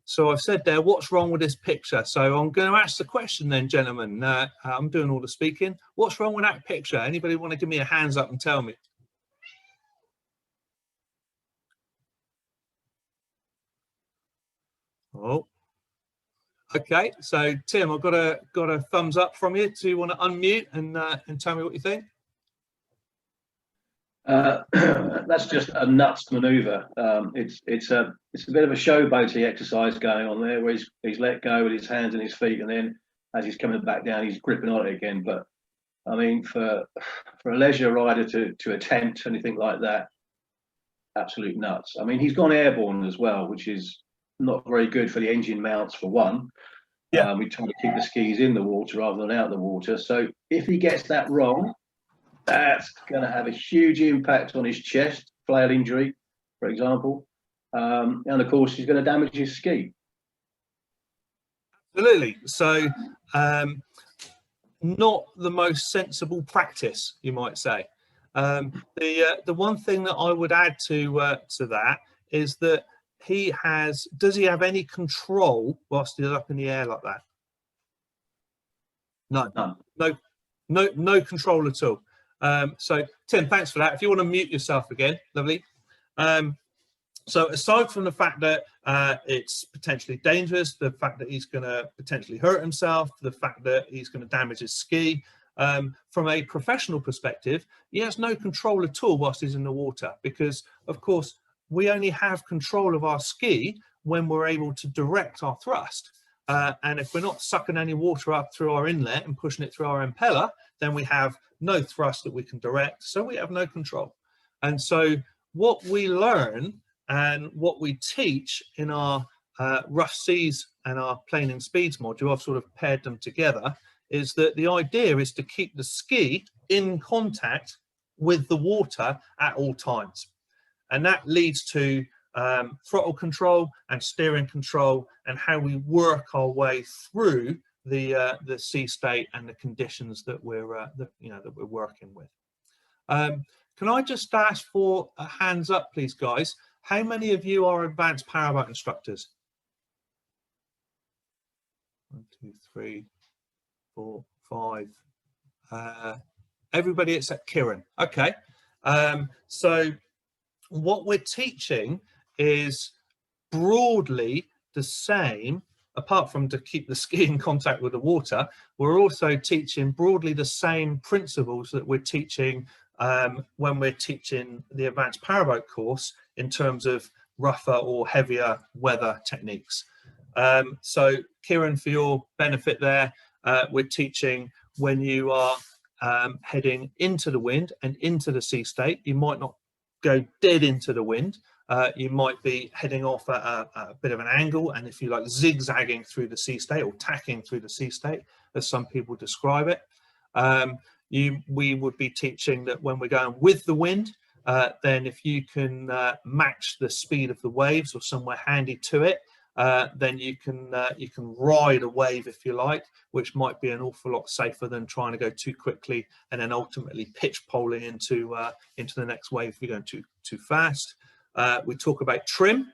So I've said there, what's wrong with this picture? So I'm going to ask the question then, gentlemen. I'm doing all the speaking. What's wrong with that picture? Anybody want to give me a hands up and tell me? Oh, okay. So Tim, I've got a thumbs up from you. Do you want to unmute and tell me what you think? That's just a nuts maneuver. It's a bit of a showboaty exercise going on there, where he's let go with his hands and his feet, and then as he's coming back down, he's gripping on it again. But I mean, for a leisure rider to attempt anything like that, absolute nuts. I mean, he's gone airborne as well, which is not very good for the engine mounts for one. Yeah. We try to keep the skis in the water rather than out the water. So if he gets that wrong, that's going to have a huge impact on his chest, flail injury, for example. And of course, he's going to damage his ski. Absolutely. So not the most sensible practice, you might say. The one thing that I would add to that is that does he have any control whilst he's up in the air like that? No control at all. So Tim, thanks for that. If you want to mute yourself again, lovely. So aside from the fact that it's potentially dangerous, the fact that he's going to potentially hurt himself, the fact that he's going to damage his ski, from a professional perspective, he has no control at all whilst he's in the water, because of course we only have control of our ski when we're able to direct our thrust. And if we're not sucking any water up through our inlet and pushing it through our impeller, then we have no thrust that we can direct, so we have no control. And so what we learn and what we teach in our rough seas and our planing speeds module, I've sort of paired them together, is that the idea is to keep the ski in contact with the water at all times. And that leads to throttle control and steering control, and how we work our way through the sea state and the conditions that we're working with. Can I just ask for a hands up, please, guys? How many of you are advanced powerboat instructors? 1, 2, 3, 4, 5. Everybody except Kieran. Okay. So what we're teaching is broadly the same, apart from to keep the ski in contact with the water. We're also teaching broadly the same principles that we're teaching when we're teaching the advanced powerboat course in terms of rougher or heavier weather techniques. So Kieran, for your benefit there, we're teaching when you are heading into the wind and into the sea state. You might not go dead into the wind. You might be heading off at a bit of an angle, and if you like, zigzagging through the sea state, or tacking through the sea state, as some people describe it. We would be teaching that when we're going with the wind, then if you can match the speed of the waves or somewhere handy to it, then you can ride a wave, if you like, which might be an awful lot safer than trying to go too quickly and then ultimately pitch poling into the next wave if you're going too fast. We talk about trim,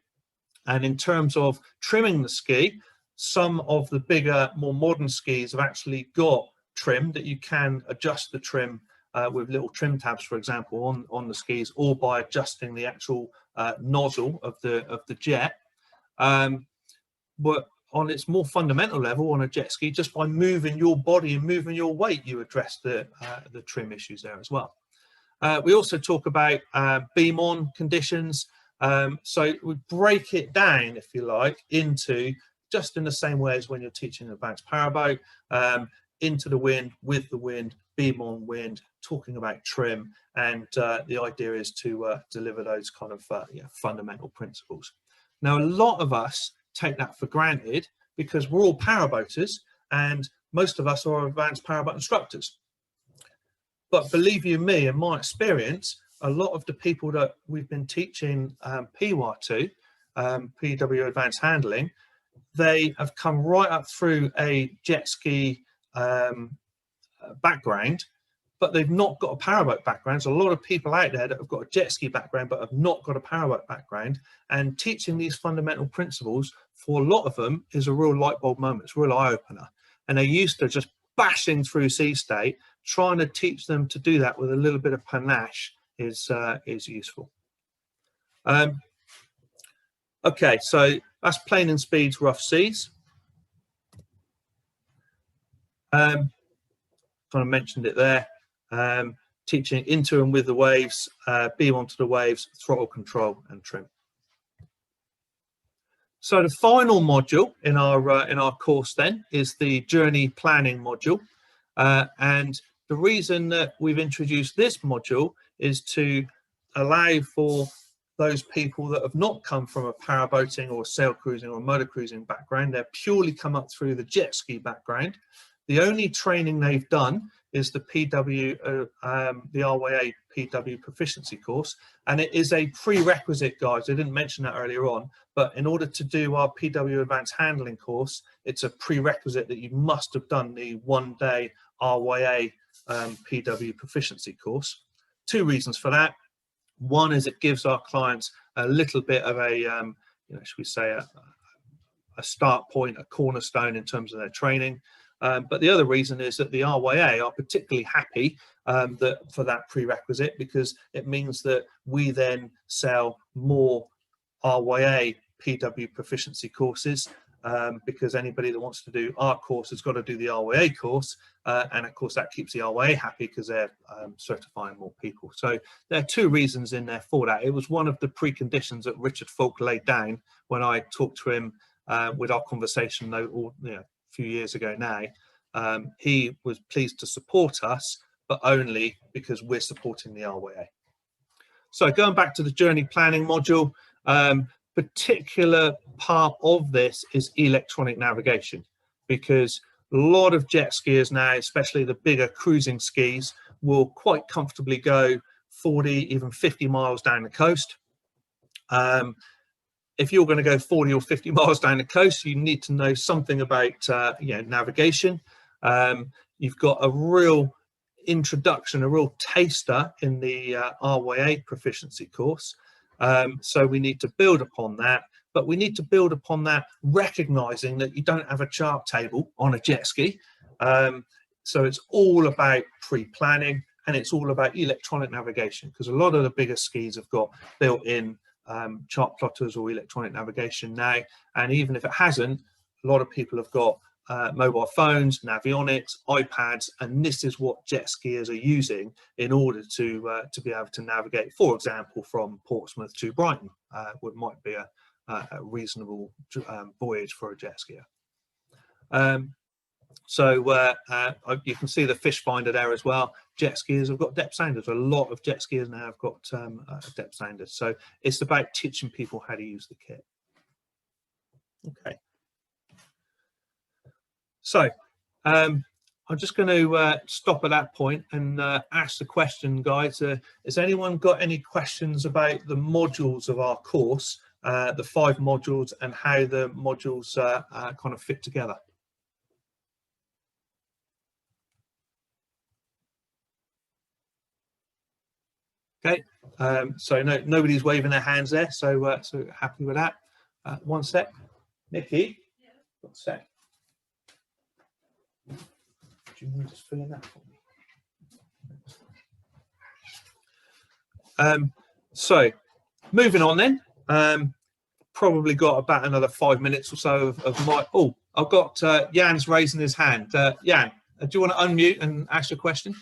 and in terms of trimming the ski, some of the bigger, more modern skis have actually got trim that you can adjust the trim with little trim tabs, for example, on the skis, or by adjusting the actual nozzle of the jet. But on its more fundamental level, on a jet ski, just by moving your body and moving your weight, you address the trim issues there as well. We also talk about beam on conditions. So we break it down, if you like, into just in the same way as when you're teaching an advanced powerboat, into the wind, with the wind, beam on wind, talking about trim, and the idea is to deliver those kind of fundamental principles. Now, a lot of us take that for granted because we're all powerboaters and most of us are advanced powerboat instructors. But believe you me, in my experience, a lot of the people that we've been teaching PWA to, PW Advanced Handling, they have come right up through a jet ski background, but they've not got a powerboat background. So a lot of people out there that have got a jet ski background but have not got a powerboat background, and teaching these fundamental principles for a lot of them is a real light bulb moment. It's a real eye opener, and they're used to just bashing through sea state. Trying to teach them to do that with a little bit of panache is useful. Okay, so that's planing speeds, rough seas. Kind of mentioned it there. Teaching into and with the waves, beam onto the waves, throttle control and trim. So the final module in our course then is the journey planning module, and the reason that we've introduced this module is to allow for those people that have not come from a powerboating or sail cruising or motor cruising background. They're purely come up through the jet ski background. The only training they've done is the the RYA PW proficiency course, and it is a prerequisite, guys. I didn't mention that earlier on, but in order to do our PW Advanced Handling course, it's a prerequisite that you must have done the one-day RYA PW proficiency course. Two reasons for that. One is it gives our clients a little bit of a, should we say, a start point, a cornerstone in terms of their training. But the other reason is that the RYA are particularly happy for that prerequisite, because it means that we then sell more RYA PW proficiency courses, because anybody that wants to do our course has got to do the RYA course, and of course that keeps the RYA happy because they're certifying more people. So there are two reasons in there for that. It was one of the preconditions that Richard Falk laid down when I talked to him with our conversation a few years ago now. He was pleased to support us, but only because we're supporting the RYA. So going back to the journey planning module, particular part of this is electronic navigation, because a lot of jet skiers now, especially the bigger cruising skis, will quite comfortably go 40, even 50 miles down the coast. If you're going to go 40 or 50 miles down the coast, you need to know something about navigation. You've got a real introduction, a real taster in the RYA proficiency course. So we need to build upon that, but we need to build upon that recognizing that you don't have a chart table on a jet ski. So it's all about pre-planning, and it's all about electronic navigation, because a lot of the bigger skis have got built-in chart plotters or electronic navigation now, and even if it hasn't, a lot of people have got mobile phones, navionics, iPads, and this is what jet skiers are using in order to be able to navigate, for example, from Portsmouth to Brighton, what might be a reasonable voyage for a jet skier. So you can see the fish finder there as well. Jet skiers have got depth sounders. A lot of jet skiers now have got depth sounders. So it's about teaching people how to use the kit. Okay. So I'm just going to stop at that point and ask the question, guys. Has anyone got any questions about the modules of our course, the 5 modules, and how the modules kind of fit together? Okay, so nobody's waving their hands there, so so happy with that. One sec, Nikki. One sec. Do you mind just filling that for me? So moving on then. Probably got about another 5 minutes or so of my. Oh, I've got Jan's raising his hand. Jan, do you want to unmute and ask your question?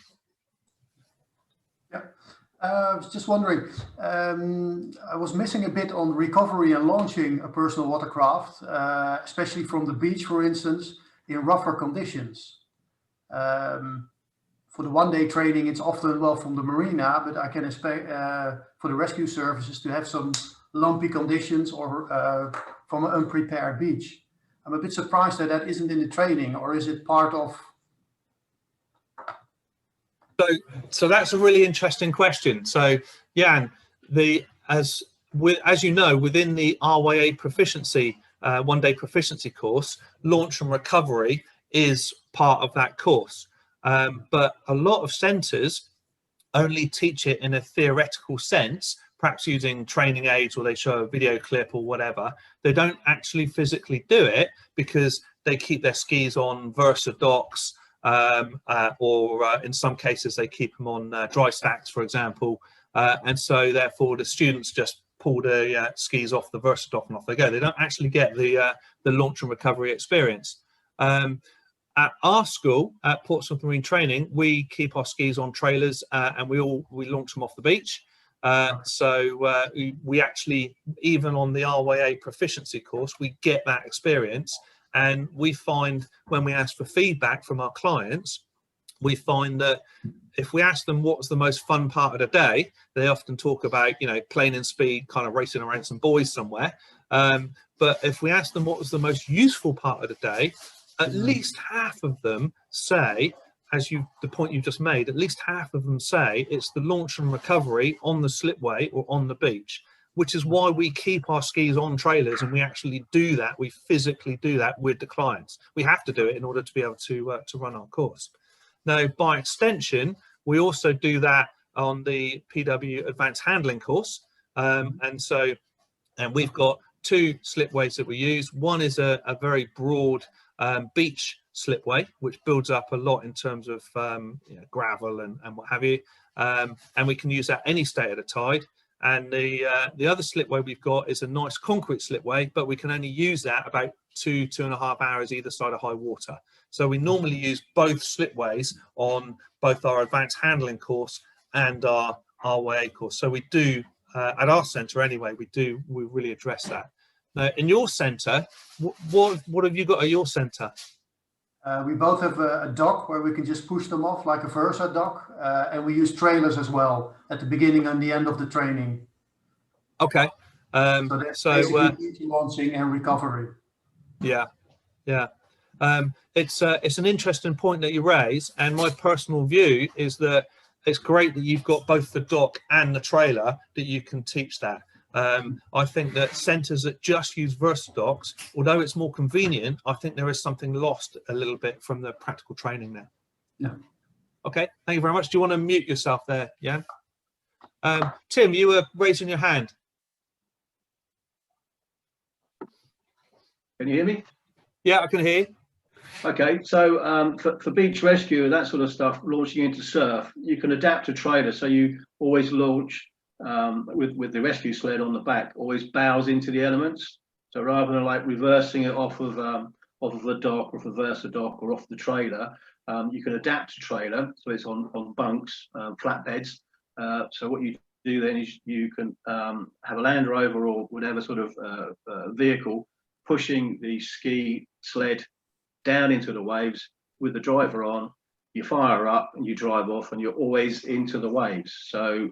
I was just wondering, I was missing a bit on recovery and launching a personal watercraft, especially from the beach, for instance, in rougher conditions. For the one-day training, it's often, well, from the marina, but I can expect for the rescue services to have some lumpy conditions or from an unprepared beach. I'm a bit surprised that that isn't in the training, or is it part of? So that's a really interesting question. So Jan, as you know, within the RYA proficiency one-day proficiency course, launch and recovery is part of that course. But a lot of centres only teach it in a theoretical sense, perhaps using training aids, or they show a video clip or whatever. They don't actually physically do it because they keep their skis on Versa docks, or in some cases they keep them on dry stacks, for example, and so therefore the students just pull the skis off the Versa dock and off they go. They don't actually get the launch and recovery experience. At our school, at Portsmouth Marine Training, we keep our skis on trailers and we launch them off the beach. So we actually, even on the RYA proficiency course, we get that experience. And we find when we ask for feedback from our clients, we find that if we ask them what's the most fun part of the day, they often talk about, you know, plane and speed, kind of racing around some boys somewhere. But if we ask them what was the most useful part of the day, at least half of them say, the point you just made, at least half of them say it's the launch and recovery on the slipway or on the beach, which is why we keep our skis on trailers, and we actually do that. We physically do that with the clients. We have to do it in order to be able to run our course. Now, by extension, we also do that on the PW Advanced Handling course. And we've got two slipways that we use. One is a very broad beach slipway, which builds up a lot in terms of you know, gravel and what have you. And we can use that any state of the tide. And the other slipway we've got is a nice concrete slipway, but we can only use that about 2.5 hours either side of high water. So we normally use both slipways on both our advanced handling course and our RYA course. So we do, at our centre anyway, we really address that. Now, in your centre, what have you got at your centre? We both have a dock where we can just push them off like a Versa dock, and we use trailers as well at the beginning and the end of the training. Okay. So basically launching and recovery. Yeah, yeah. It's an interesting point that you raise, and my personal view is that it's great that you've got both the dock and the trailer that you can teach that. I think that centres that just use Versa docks, although it's more convenient, I think there is something lost a little bit from the practical training there. Yeah. Okay, thank you very much. Do you want to mute yourself there, Jan? Tim, you were raising your hand. Can you hear me? Yeah, I can hear you. Okay, so for beach rescue and that sort of stuff, launching into surf, you can adapt a trailer, so you always launch with the rescue sled on the back, always bows into the elements. So rather than like reversing it off of the dock or off the Versa dock or off the trailer, you can adapt a trailer so it's on bunks, flatbeds. So what you do then is you can have a Land Rover or whatever sort of vehicle pushing the ski sled down into the waves with the driver on. You fire up and you drive off, and you're always into the waves. So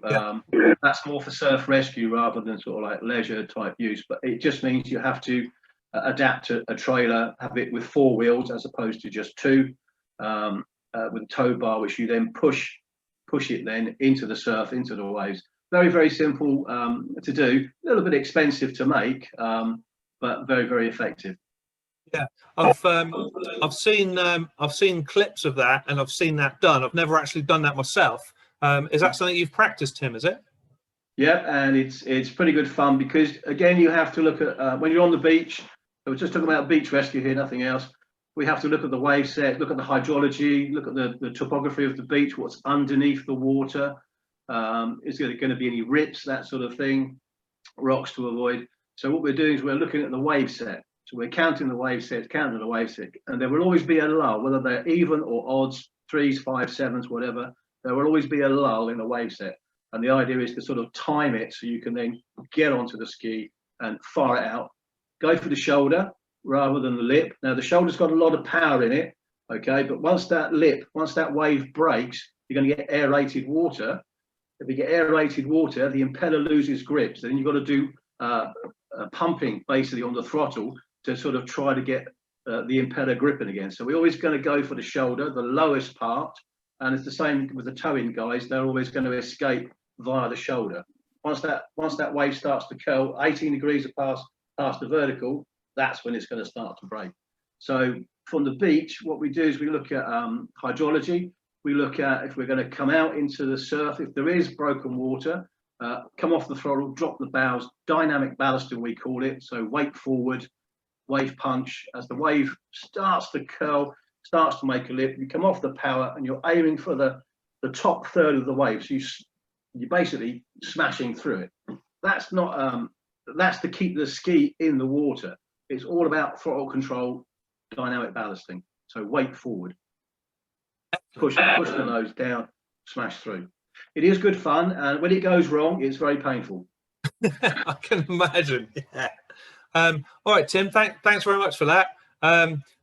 that's more for surf rescue rather than sort of like leisure type use. But it just means you have to adapt a trailer, have it with 4 wheels as opposed to just 2, with a tow bar, which you then push it then into the surf, into the waves. Very, very simple to do. A little bit expensive to make, but very, very effective. Yeah, I've seen clips of that, and I've seen that done. I've never actually done that myself. Is that something you've practiced, Tim? Is it? Yeah, and it's pretty good fun because again, you have to look at when you're on the beach. We're just talking about beach rescue here, nothing else. We have to look at the wave set, look at the hydrology, look at the topography of the beach, what's underneath the water. Is there going to be any rips, that sort of thing, rocks to avoid. So what we're doing is we're looking at the wave set. So we're counting the wave set, and there will always be a lull, whether they're even or odds, 3s, 5s, 7s, whatever. There will always be a lull in the wave set. And the idea is to sort of time it so you can then get onto the ski and fire it out. Go for the shoulder rather than the lip. Now, the shoulder's got a lot of power in it, okay? But once that wave breaks, you're going to get aerated water. If you get aerated water, the impeller loses grip. So then you've got to do pumping basically on the throttle to sort of try to get the impeller gripping again. So we're always going to go for the shoulder, the lowest part, and it's the same with the towing guys. They're always going to escape via the shoulder. Once that wave starts to curl 18 degrees past the vertical, that's when it's going to start to break. So from the beach, what we do is we look at hydrology. We look at if we're going to come out into the surf, if there is broken water, come off the throttle, drop the bows, dynamic ballasting we call it. So weight forward, wave punch. As the wave starts to curl, starts to make a lip, you come off the power and you're aiming for the top third of the wave. So you're basically smashing through it. That's not that's to keep the ski in the water. It's all about throttle control, dynamic ballasting. So weight forward, push the nose down, smash through. It is good fun, and when it goes wrong, it's very painful. I can imagine. Yeah. All right, Tim. Thanks very much for that.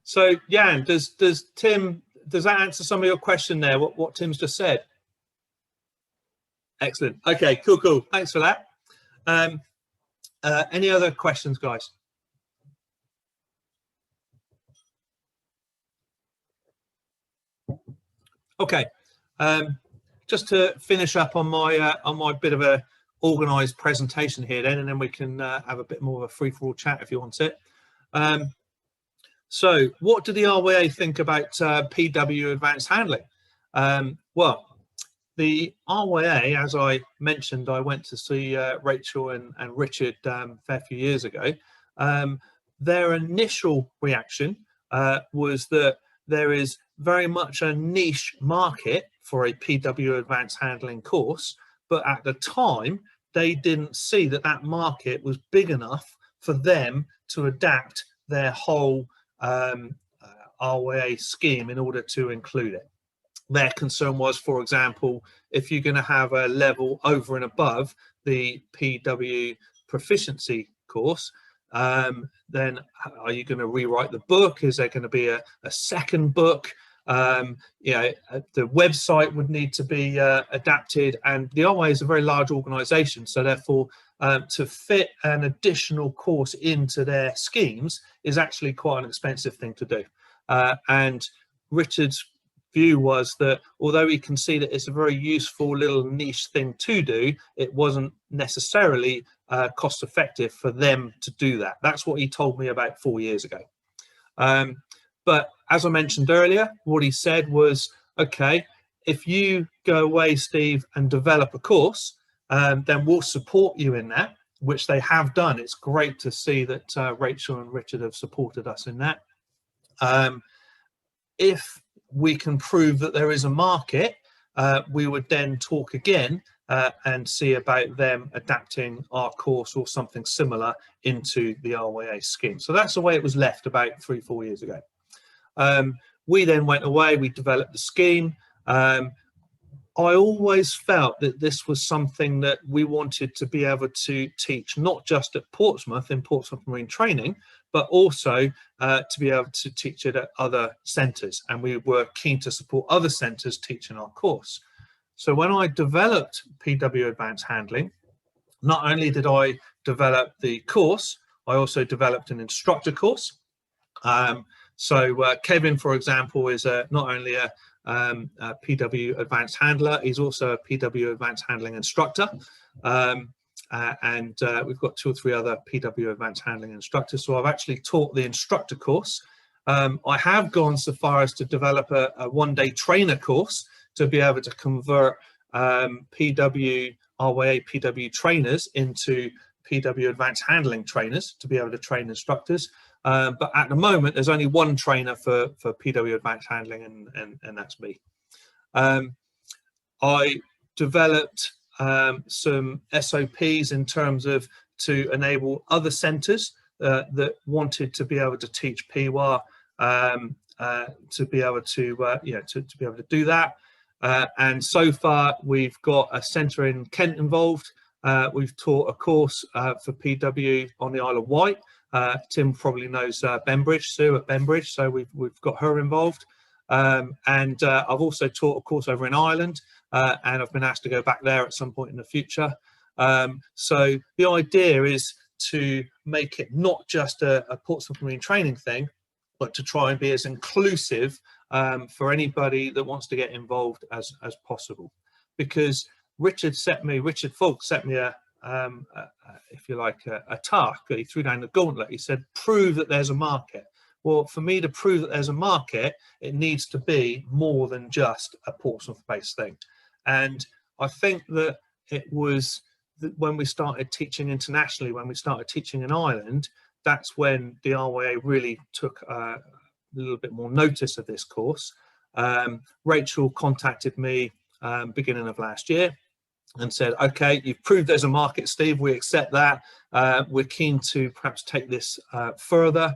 So, Jan, does that answer some of your question there? What Tim's just said? Excellent. Okay, cool. Thanks for that. Any other questions, guys? Okay. Just to finish up on my bit of a organised presentation here, then, and then we can have a bit more of a free-for-all chat if you want it. So, what do the RYA think about PW Advanced Handling? Well, the RYA, as I mentioned, I went to see Rachel and Richard a fair few years ago. Their initial reaction was that there is very much a niche market for a PW Advanced Handling course, but at the time they didn't see that that market was big enough for them to adapt their whole RYA scheme in order to include it. Their concern was, for example, if you're going to have a level over and above the PW proficiency course, then are you going to rewrite the book? Is there going to be a second book? The website would need to be adapted, and the RYA is a very large organization, so therefore to fit an additional course into their schemes is actually quite an expensive thing to do. And Richard's view was that although he can see that it's a very useful little niche thing to do, it wasn't necessarily cost effective for them to do that. That's what he told me about 4 years ago. But as I mentioned earlier, what he said was, okay, if you go away, Steve, and develop a course, then we'll support you in that, which they have done. It's great to see that Rachel and Richard have supported us in that. If we can prove that there is a market, we would then talk again and see about them adapting our course or something similar into the RYA scheme. So that's the way it was left about 3-4 years ago. We then went away, we developed the scheme. I always felt that this was something that we wanted to be able to teach, not just at Portsmouth in Portsmouth Marine Training, but also to be able to teach it at other centres. And we were keen to support other centres teaching our course. So when I developed PW Advanced Handling, not only did I develop the course, I also developed an instructor course. Kevin, for example, is not only a PW Advanced Handler, he's also a PW Advanced Handling instructor. We've got 2 or 3 other PW Advanced Handling instructors. So I've actually taught the instructor course. I have gone so far as to develop a one-day trainer course to be able to convert RYA PW trainers into PW Advanced Handling trainers to be able to train instructors. But at the moment, there's only one trainer for PW Advanced Handling, and that's me. I developed some SOPs in terms of to enable other centres that wanted to be able to teach PWA to be able to to be able to do that. And so far, we've got a centre in Kent involved. We've taught a course for PW on the Isle of Wight. Tim probably knows Benbridge, Sue at Benbridge, so we've got her involved. I've also taught a course over in Ireland, and I've been asked to go back there at some point in the future. So the idea is to make it not just a Portsmouth Marine Training thing, but to try and be as inclusive for anybody that wants to get involved as possible. Because Richard Falk set me if you like, a task. He threw down the gauntlet. He said, prove that there's a market. Well, for me to prove that there's a market, it needs to be more than just a Portsmouth-based thing. And I think that it was when we started teaching internationally, when we started teaching in Ireland, that's when the RYA really took a little bit more notice of this course. Rachel contacted me beginning of last year and said, okay, you've proved there's a market, Steve, we accept that. We're keen to perhaps take this further.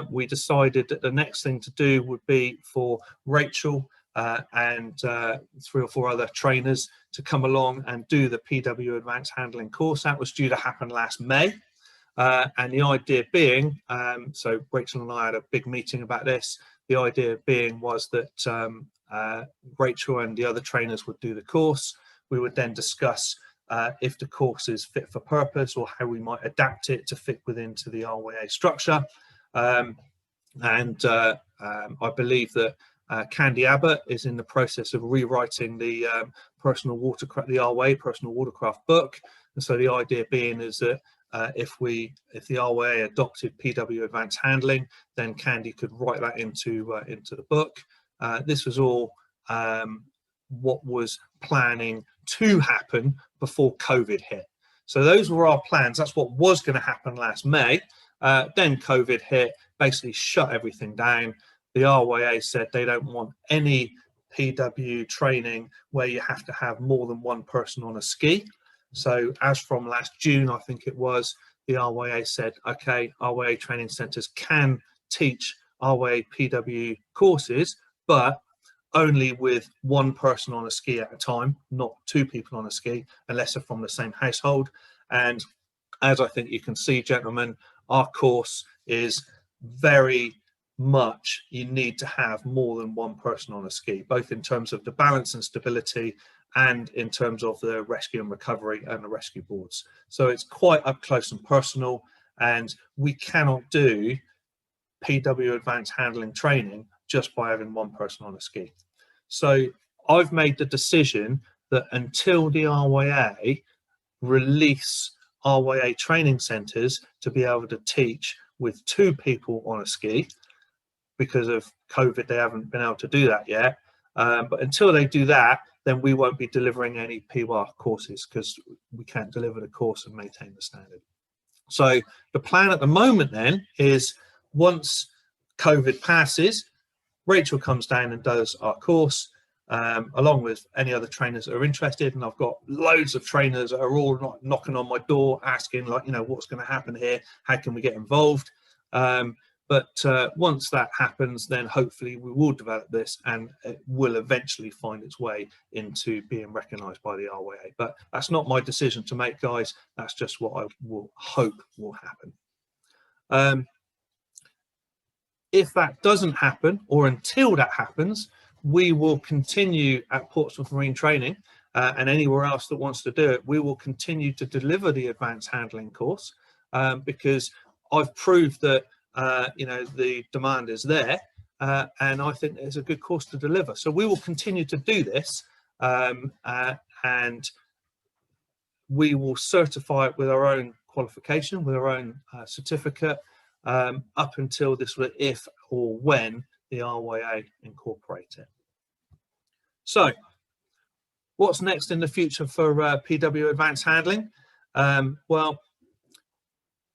We decided that the next thing to do would be for Rachel and 3 or 4 other trainers to come along and do the PW Advanced Handling course. That was due to happen last May. And the idea being, so Rachel and I had a big meeting about this. The idea being was that Rachel and the other trainers would do the course. we would then discuss if the course is fit for purpose or how we might adapt it to fit within the RYA structure. I believe that Candy Abbott is in the process of rewriting the the RYA personal watercraft book. And so the idea being is that if the RYA adopted PW Advanced Handling, then Candy could write that into the book. This was all what was planning to happen before COVID hit. So those were our plans. That's what was going to happen last May. Then COVID hit, basically shut everything down. The RYA said they don't want any PW training where you have to have more than one person on a ski. So as from last June, I think it was, the RYA said, okay, RYA training centres can teach RYA PW courses, but only with one person on a ski at a time, not two people on a ski, unless they're from the same household. And as I think you can see, gentlemen, our course is very much, you need to have more than one person on a ski, both in terms of the balance and stability and in terms of the rescue and recovery and the rescue boards. So it's quite up close and personal, and we cannot do PW Advanced Handling training just by having one person on a ski. So I've made the decision that until the RYA release RYA training centres to be able to teach with two people on a ski, because of COVID, they haven't been able to do that yet. But until they do that, then we won't be delivering any PWA courses because we can't deliver the course and maintain the standard. So the plan at the moment then is once COVID passes, Rachel comes down and does our course along with any other trainers that are interested. And I've got loads of trainers that are all knocking on my door asking, like, you know, what's going to happen here? How can we get involved? But once that happens, then hopefully we will develop this and it will eventually find its way into being recognised by the RYA. But that's not my decision to make, guys. That's just what I will hope will happen. If that doesn't happen, or until that happens, we will continue at Portsmouth Marine Training and anywhere else that wants to do it. We will continue to deliver the Advanced Handling course because I've proved that you know, the demand is there, and I think it's a good course to deliver. So we will continue to do this, and we will certify it with our own qualification, with our own certificate, up until this, if or when the RYA incorporate it. So what's next in the future for PW Advanced Handling? Well,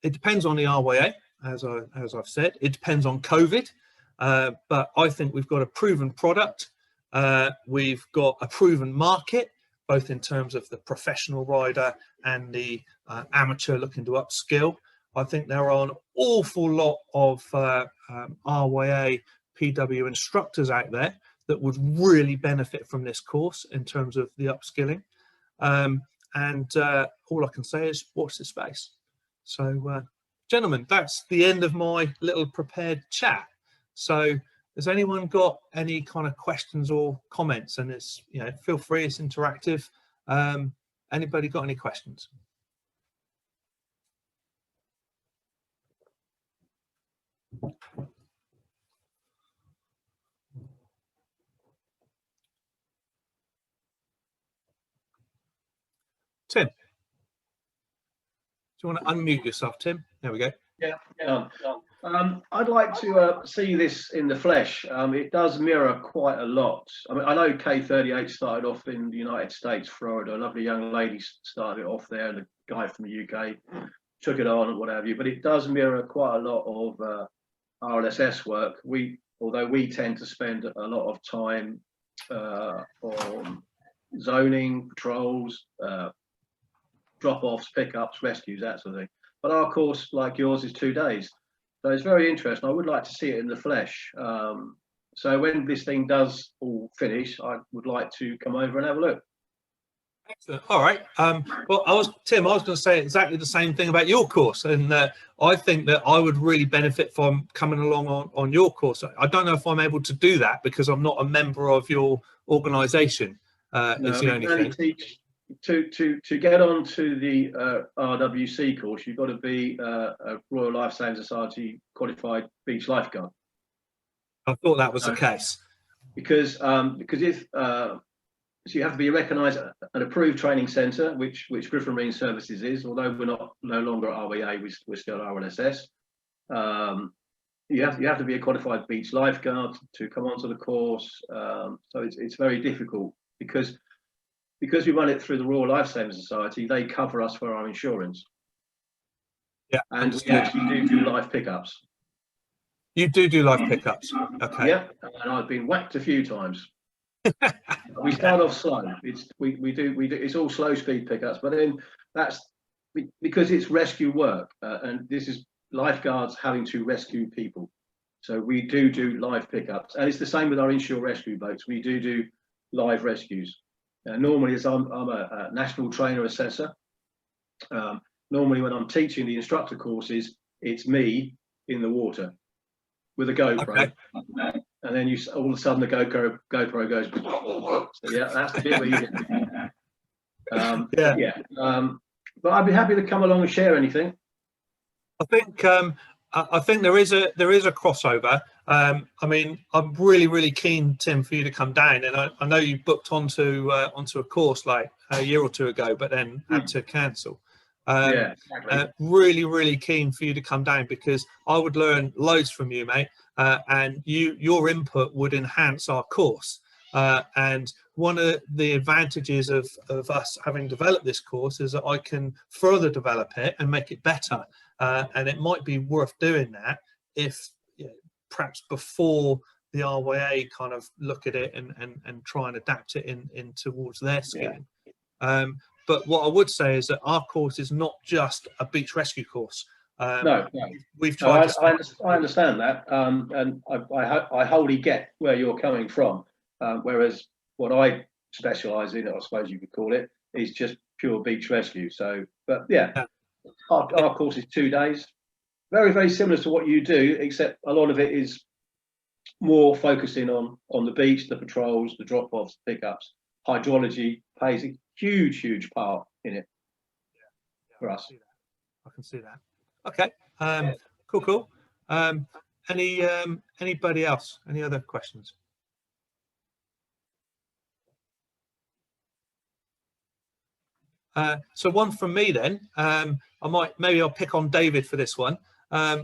it depends on the RYA. As I've said, it depends on COVID, but I think we've got a proven product. We've got a proven market, both in terms of the professional rider and the amateur looking to upskill. I think there are an awful lot of RYA PW instructors out there that would really benefit from this course in terms of the upskilling. All I can say is watch this space. So, gentlemen, that's the end of my little prepared chat. So has anyone got any kind of questions or comments? And it's, you know, feel free, it's interactive. Anybody got any questions? Tim, do you want to unmute yourself, Tim? There we go. Yeah. I'd like to see this in the flesh. It does mirror quite a lot. I mean, I know K38 started off in the United States, Florida. A lovely young lady started it off there, and a guy from the UK took it on and what have you. But it does mirror quite a lot of RLSS work. Although we tend to spend a lot of time on zoning, patrols, drop-offs, pickups, rescues, that sort of thing. But our course, like yours, is 2 days. So it's very interesting. I would like to see it in the flesh. So when this thing does all finish, I would like to come over and have a look. Excellent. All right. Well, Tim, I was going to say exactly the same thing about your course. And I think that I would really benefit from coming along on your course. I don't know if I'm able to do that because I'm not a member of your organisation. No, is the only thing. to get onto the RWC course, you've got to be a Royal Lifesaving Society qualified beach lifeguard. I thought that was the case. Because if so you have to be recognised at an approved training centre, which Griffin Marine Services is. Although we're no longer at RWA, we're still RLSS. You have to be a qualified beach lifeguard to come onto the course. So it's very difficult because we run it through the Royal Lifesaving Society. They cover us for our insurance. Yeah, and we actually do live pickups. You do live pickups. Okay. Yeah, and I've been whacked a few times. We start off slow. We do it's all slow speed pickups, but then that's because it's rescue work, and this is lifeguards having to rescue people. So we do live pickups, and it's the same with our inshore rescue boats. We do live rescues. Normally, as I'm a national trainer assessor. Normally, when I'm teaching the instructor courses, it's me in the water with a GoPro. Okay. And then all of a sudden the GoPro goes. So yeah, that's the bit where you get. But I'd be happy to come along and share anything. I think there is a crossover. I mean, I'm really keen, Tim, for you to come down, and I know you booked onto a course like a year or two ago, but then had to cancel. Yeah, exactly. Really keen for you to come down, because I would learn loads from you, mate, and your input would enhance our course. And one of the advantages of us having developed this course is that I can further develop it and make it better. And it might be worth doing that if perhaps before the RYA kind of look at it and try and adapt it in towards their scheme. Yeah. But what I would say is that our course is not just a beach rescue course. No. We've tried. I understand that, and I wholly get where you're coming from. Whereas what I specialise in, I suppose you could call it, is just pure beach rescue. So, but yeah. Our course is 2 days, very similar to what you do, except a lot of it is more focusing on the beach, the patrols, the drop-offs, pickups. Hydrology plays a huge part in it for us. I can see that. Okay, cool. Anybody else? Any other questions? So one from me then. Maybe I'll pick on David for this one.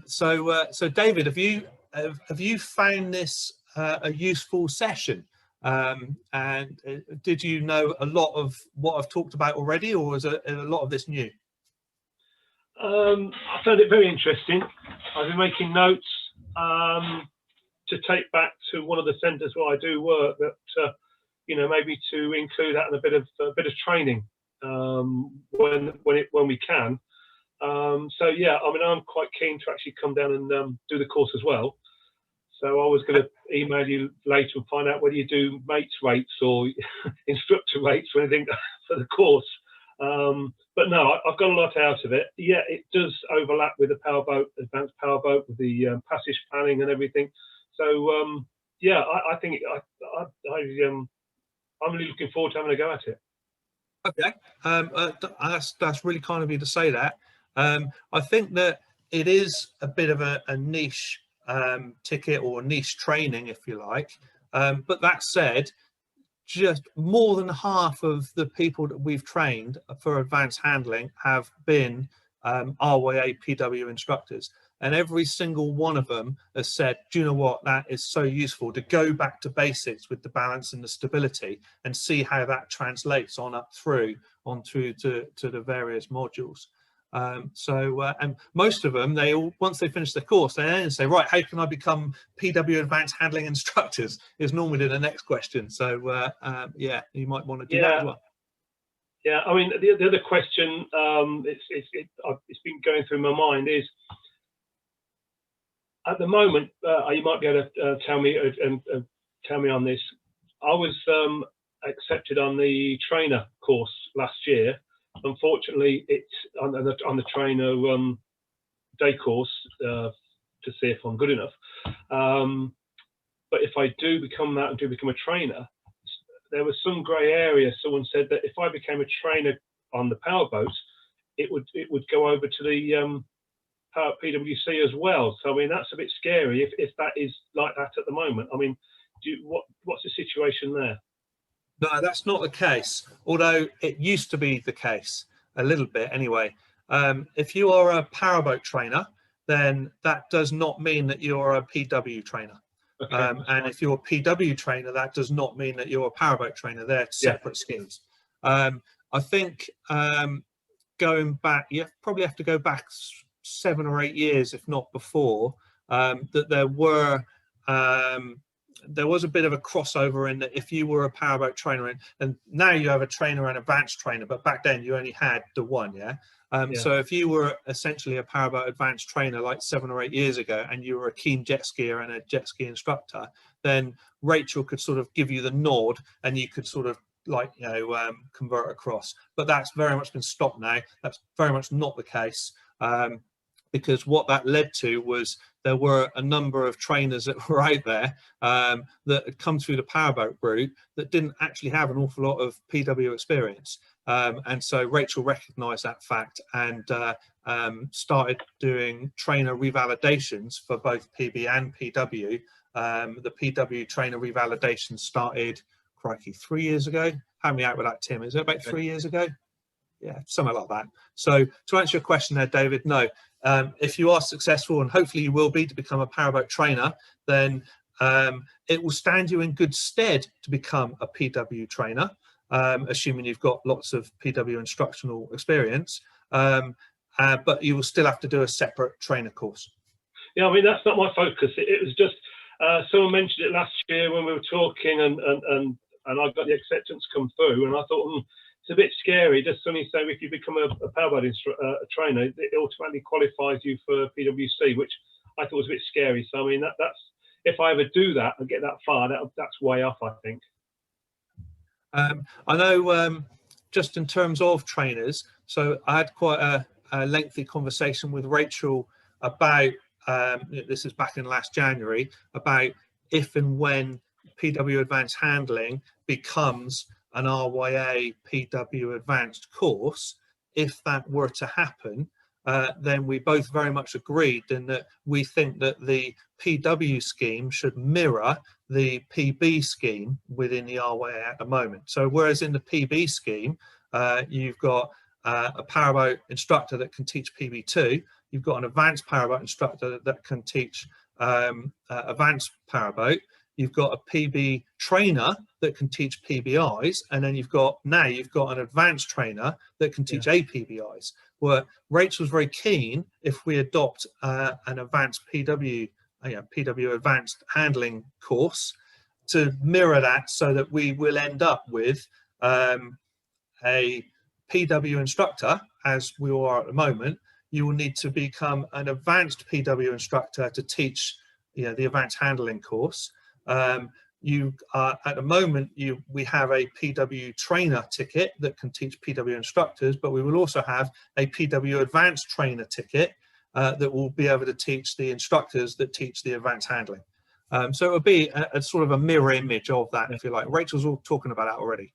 So David, have you found this a useful session? And did you know a lot of what I've talked about already, or was a lot of this new? I found it very interesting. I've been making notes to take back to one of the centres where I do work. That maybe to include that in a bit of training. When we can. So yeah, I mean, I'm quite keen to actually come down and do the course as well. So I was going to email you later and find out whether you do mates rates or instructor rates or anything for the course. But no, I've got a lot out of it. Yeah, it does overlap with the powerboat, advanced powerboat, with the passage planning and everything. So yeah, I think I'm really looking forward to having a go at it. Okay, that's really kind of you to say that. I think that it is a bit of a niche ticket, or niche training, if you like. But that said, just more than half of the people that we've trained for advanced handling have been RYA PW instructors. And every single one of them has said, do you know what, that is so useful to go back to basics with the balance and the stability and see how that translates on onto the various modules. And most of them, once they finish the course, they then say, right, how can I become PW Advanced Handling instructors is normally the next question. So yeah, you might want to do that as well. Yeah, I mean, the other question it's been going through my mind is, at the moment, you might be able to tell me on this. I was accepted on the trainer course last year. Unfortunately, it's on the trainer day course to see if I'm good enough. But if I do become a trainer, there was some grey area. Someone said that if I became a trainer on the powerboats, it would go over to the PWC as well. So I mean, that's a bit scary if that is like that at the moment. I mean, what's the situation there? No, that's not the case, although it used to be the case a little bit anyway. If you are a powerboat trainer, then that does not mean that you're a PW trainer. Okay, and if you're a PW trainer, that does not mean that you're a powerboat trainer. They're separate schemes. I think going back, you probably have to go back 7 or 8 years, if not before, that there was a bit of a crossover in that if you were a powerboat trainer, and now you have a trainer and advanced trainer, but back then you only had the one, so if you were essentially a powerboat advanced trainer like 7 or 8 years ago, and you were a keen jet skier and a jet ski instructor, then Rachel could sort of give you the nod and you could sort of convert across. But that's very much been stopped now. That's very much not the case, because what that led to was there were a number of trainers that were out there that had come through the powerboat route that didn't actually have an awful lot of PW experience. And so Rachel recognised that fact and started doing trainer revalidations for both PB and PW. The PW trainer revalidation started, crikey, 3 years ago. Help me out with that, Tim. Is it about 3 years ago? Yeah, something like that. So to answer your question there, David, no. If you are successful, and hopefully you will be, to become a powerboat trainer, then it will stand you in good stead to become a PW trainer, assuming you've got lots of PW instructional experience, but you will still have to do a separate trainer course. Yeah, I mean, that's not my focus. It was just, someone mentioned it last year when we were talking, and I got the acceptance come through, and I thought, it's a bit scary. Just suddenly say if you become a powerboat trainer, it automatically qualifies you for PWC, which I thought was a bit scary. So I mean, that's if I ever do that and get that far, that's way off, I think. I know, just in terms of trainers, so I had quite a lengthy conversation with Rachel about, this is back in last January, about if and when PW Advanced Handling becomes an RYA PW Advanced course. If that were to happen, then we both very much agreed in that we think that the PW scheme should mirror the PB scheme within the RYA at the moment. So whereas in the PB scheme, you've got a powerboat instructor that can teach PB2, you've got an advanced powerboat instructor that can teach advanced powerboat, you've got a PB trainer that can teach PBIs, and then you've got an advanced trainer that can teach APBIs. Where Rachel's very keen, if we adopt an advanced PW Advanced Handling course, to mirror that, so that we will end up with a PW instructor, as we are at the moment. You will need to become an advanced PW instructor to teach the Advanced Handling course. You are at the moment, we have a PW trainer ticket that can teach PW instructors, but we will also have a PW advanced trainer ticket that will be able to teach the instructors that teach the advanced handling. So it will be a sort of a mirror image of that, if you like. Rachel's all talking about that already.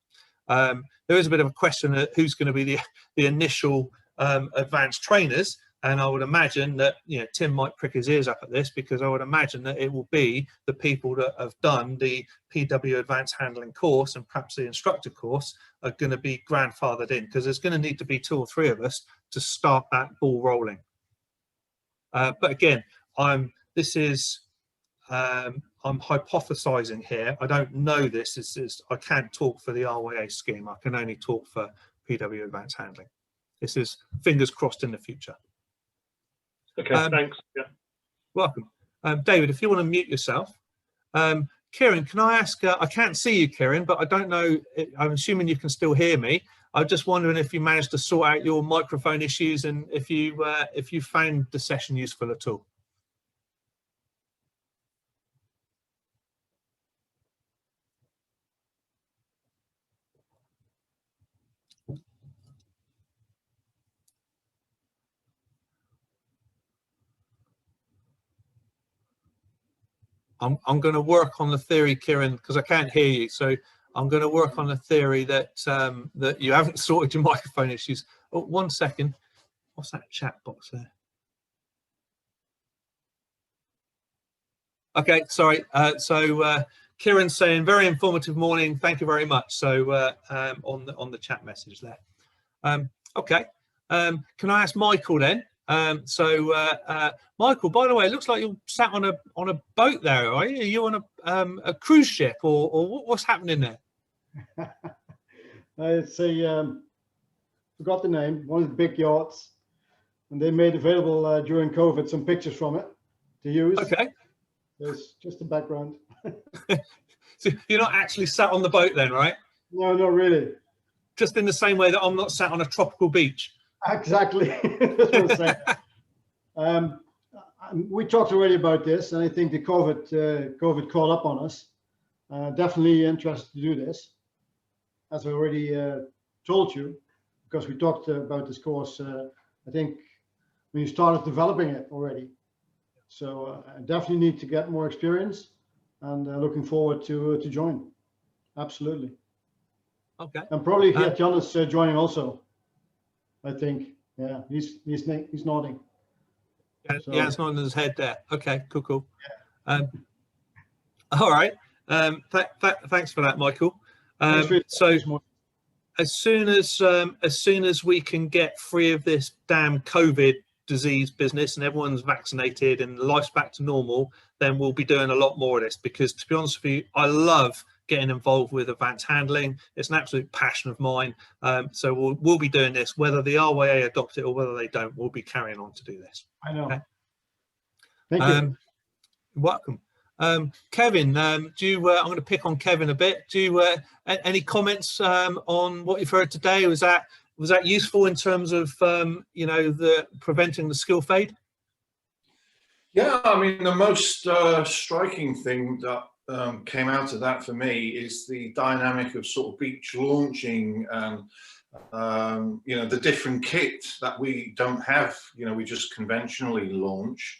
There is a bit of a question of who's going to be the initial advanced trainers. And I would imagine that Tim might prick his ears up at this, because I would imagine that it will be the people that have done the PW Advanced Handling course and perhaps the instructor course are going to be grandfathered in, because there's going to need to be 2 or 3 of us to start that ball rolling. But again, I'm hypothesizing here. I don't know this. I can't talk for the RYA scheme. I can only talk for PW Advanced Handling. This is fingers crossed in the future. Okay, thanks. Yeah. Welcome. David, if you want to mute yourself. Kieran, can I ask, I can't see you, Kieran, but I don't know, I'm assuming you can still hear me. I'm just wondering if you managed to sort out your microphone issues, and if you found the session useful at all. I'm going to work on the theory, Kieran, because I can't hear you. So I'm going to work on a theory that that you haven't sorted your microphone issues. Oh, 1 second. What's that chat box there? Okay, sorry. So Kieran's saying very informative morning. Thank you very much. So on the chat message there. Okay. Can I ask Michael then? Michael, by the way, it looks like you're sat on a boat there. Are you? Are you on a cruise ship, or what's happening there? It's a forgot the name. One of the big yachts, and they made available during COVID some pictures from it to use. Okay. There's just the background. So you're not actually sat on the boat then, right? No, not really. Just in the same way that I'm not sat on a tropical beach. Exactly. That's what I'm saying. We talked already about this, and I think the COVID caught up on us. Definitely interested to do this, as I already told you, because we talked about this course, I think, when you started developing it already. So I definitely need to get more experience, and looking forward to join. Absolutely. Okay. And probably Jan is joining also. I think. Yeah, he's nodding. Yeah, So, yeah, it's nodding his head there. Okay, cool. All right. Thanks for that, Michael. So as soon as we can get free of this damn COVID disease business and everyone's vaccinated and life's back to normal, then we'll be doing a lot more of this, because to be honest with you, I love getting involved with advanced handling. It's an absolute passion of mine. So we'll be doing this, whether the RYA adopt it or whether they don't. We'll be carrying on to do this. I know. Okay? Thank you. Welcome. Kevin, do you, I'm going to pick on Kevin a bit. Do you any comments on what you've heard today? Was that useful in terms of the preventing the skill fade? Yeah, I mean, the most striking thing that came out of that for me is the dynamic of sort of beach launching and the different kit that we don't have, we just conventionally launch.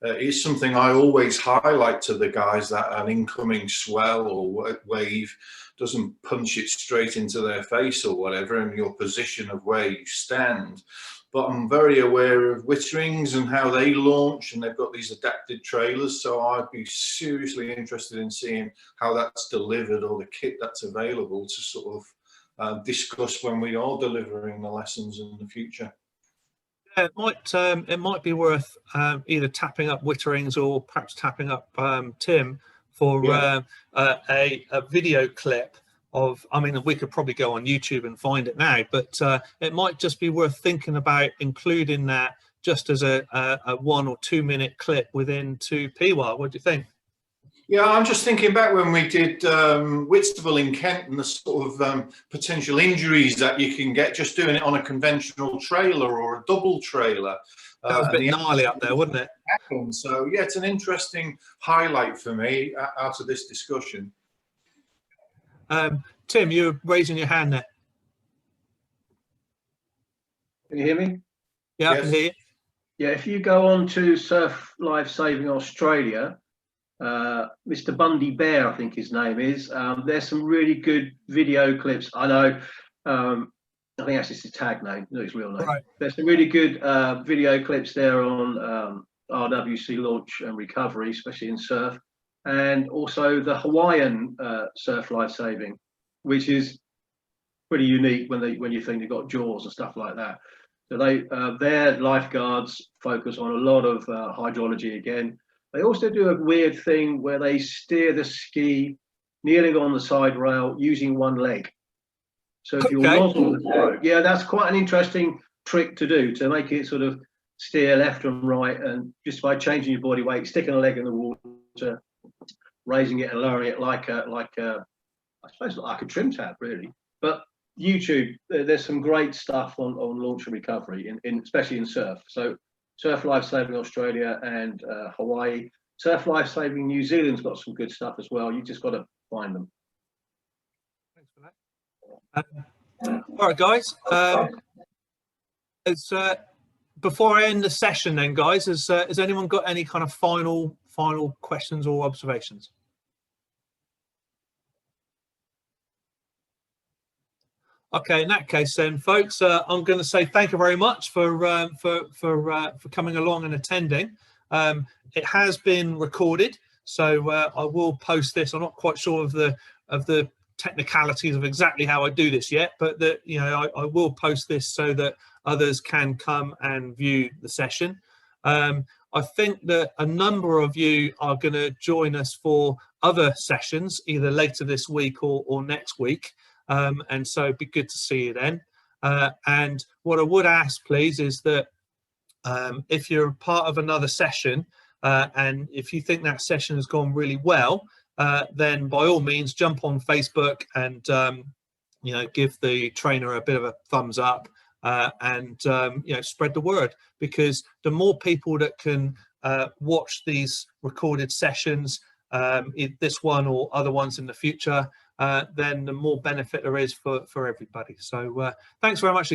It's something I always highlight to the guys, that an incoming swell or wave doesn't punch it straight into their face or whatever, and your position of where you stand. But I'm very aware of Witterings and how they launch, and they've got these adapted trailers. So I'd be seriously interested in seeing how that's delivered, or the kit that's available to sort of discuss when we are delivering the lessons in the future. It might be worth either tapping up Witterings or perhaps tapping up Tim for a video clip of, I mean, we could probably go on YouTube and find it now, but it might just be worth thinking about including that just as a 1 or 2 minute clip within 2PWA. What do you think? Yeah, I'm just thinking back when we did Whitstable in Kent, and the sort of potential injuries that you can get just doing it on a conventional trailer or a double trailer. That was a bit gnarly up there, wasn't it? So yeah, it's an interesting highlight for me out of this discussion. Tim, you're raising your hand there. Can you hear me? Yeah, yes. I can hear you. Yeah, if you go on to Surf Life Saving Australia, Mr. Bundy Bear, I think his name is, there's some really good video clips. I know, I think that's just his tag name, not his real name. Right. There's some really good video clips there on RWC launch and recovery, especially in surf, and also the Hawaiian surf life saving, which is pretty unique when you think they've got jaws and stuff like that. So their lifeguards focus on a lot of hydrology again. They also do a weird thing where they steer the ski kneeling on the side rail using one leg. So if you're nozzle the stroke, yeah, that's quite an interesting trick to do, to make it sort of steer left and right, and just by changing your body weight, sticking a leg in the water, raising it and lowering it like a I suppose like a trim tab, really. But YouTube, there's some great stuff on launch and recovery, especially in surf. So Surf Life Saving Australia and Hawaii. Surf Life Saving New Zealand's got some good stuff as well. You just got to find them. Thanks for that. All right, guys. Before I end the session, then, guys, has anyone got any kind of final questions or observations? Okay, in that case, then, folks, I'm going to say thank you very much for coming along and attending. It has been recorded, so I will post this. I'm not quite sure of the technicalities of exactly how I do this yet, but I will post this so that others can come and view the session. I think that a number of you are going to join us for other sessions, either later this week or next week. And so it'd be good to see you then. And what I would ask, please, is that if you're part of another session and if you think that session has gone really well, then by all means jump on Facebook and give the trainer a bit of a thumbs up and spread the word, because the more people that can watch these recorded sessions, this one or other ones in the future, then the more benefit there is for everybody. So thanks very much.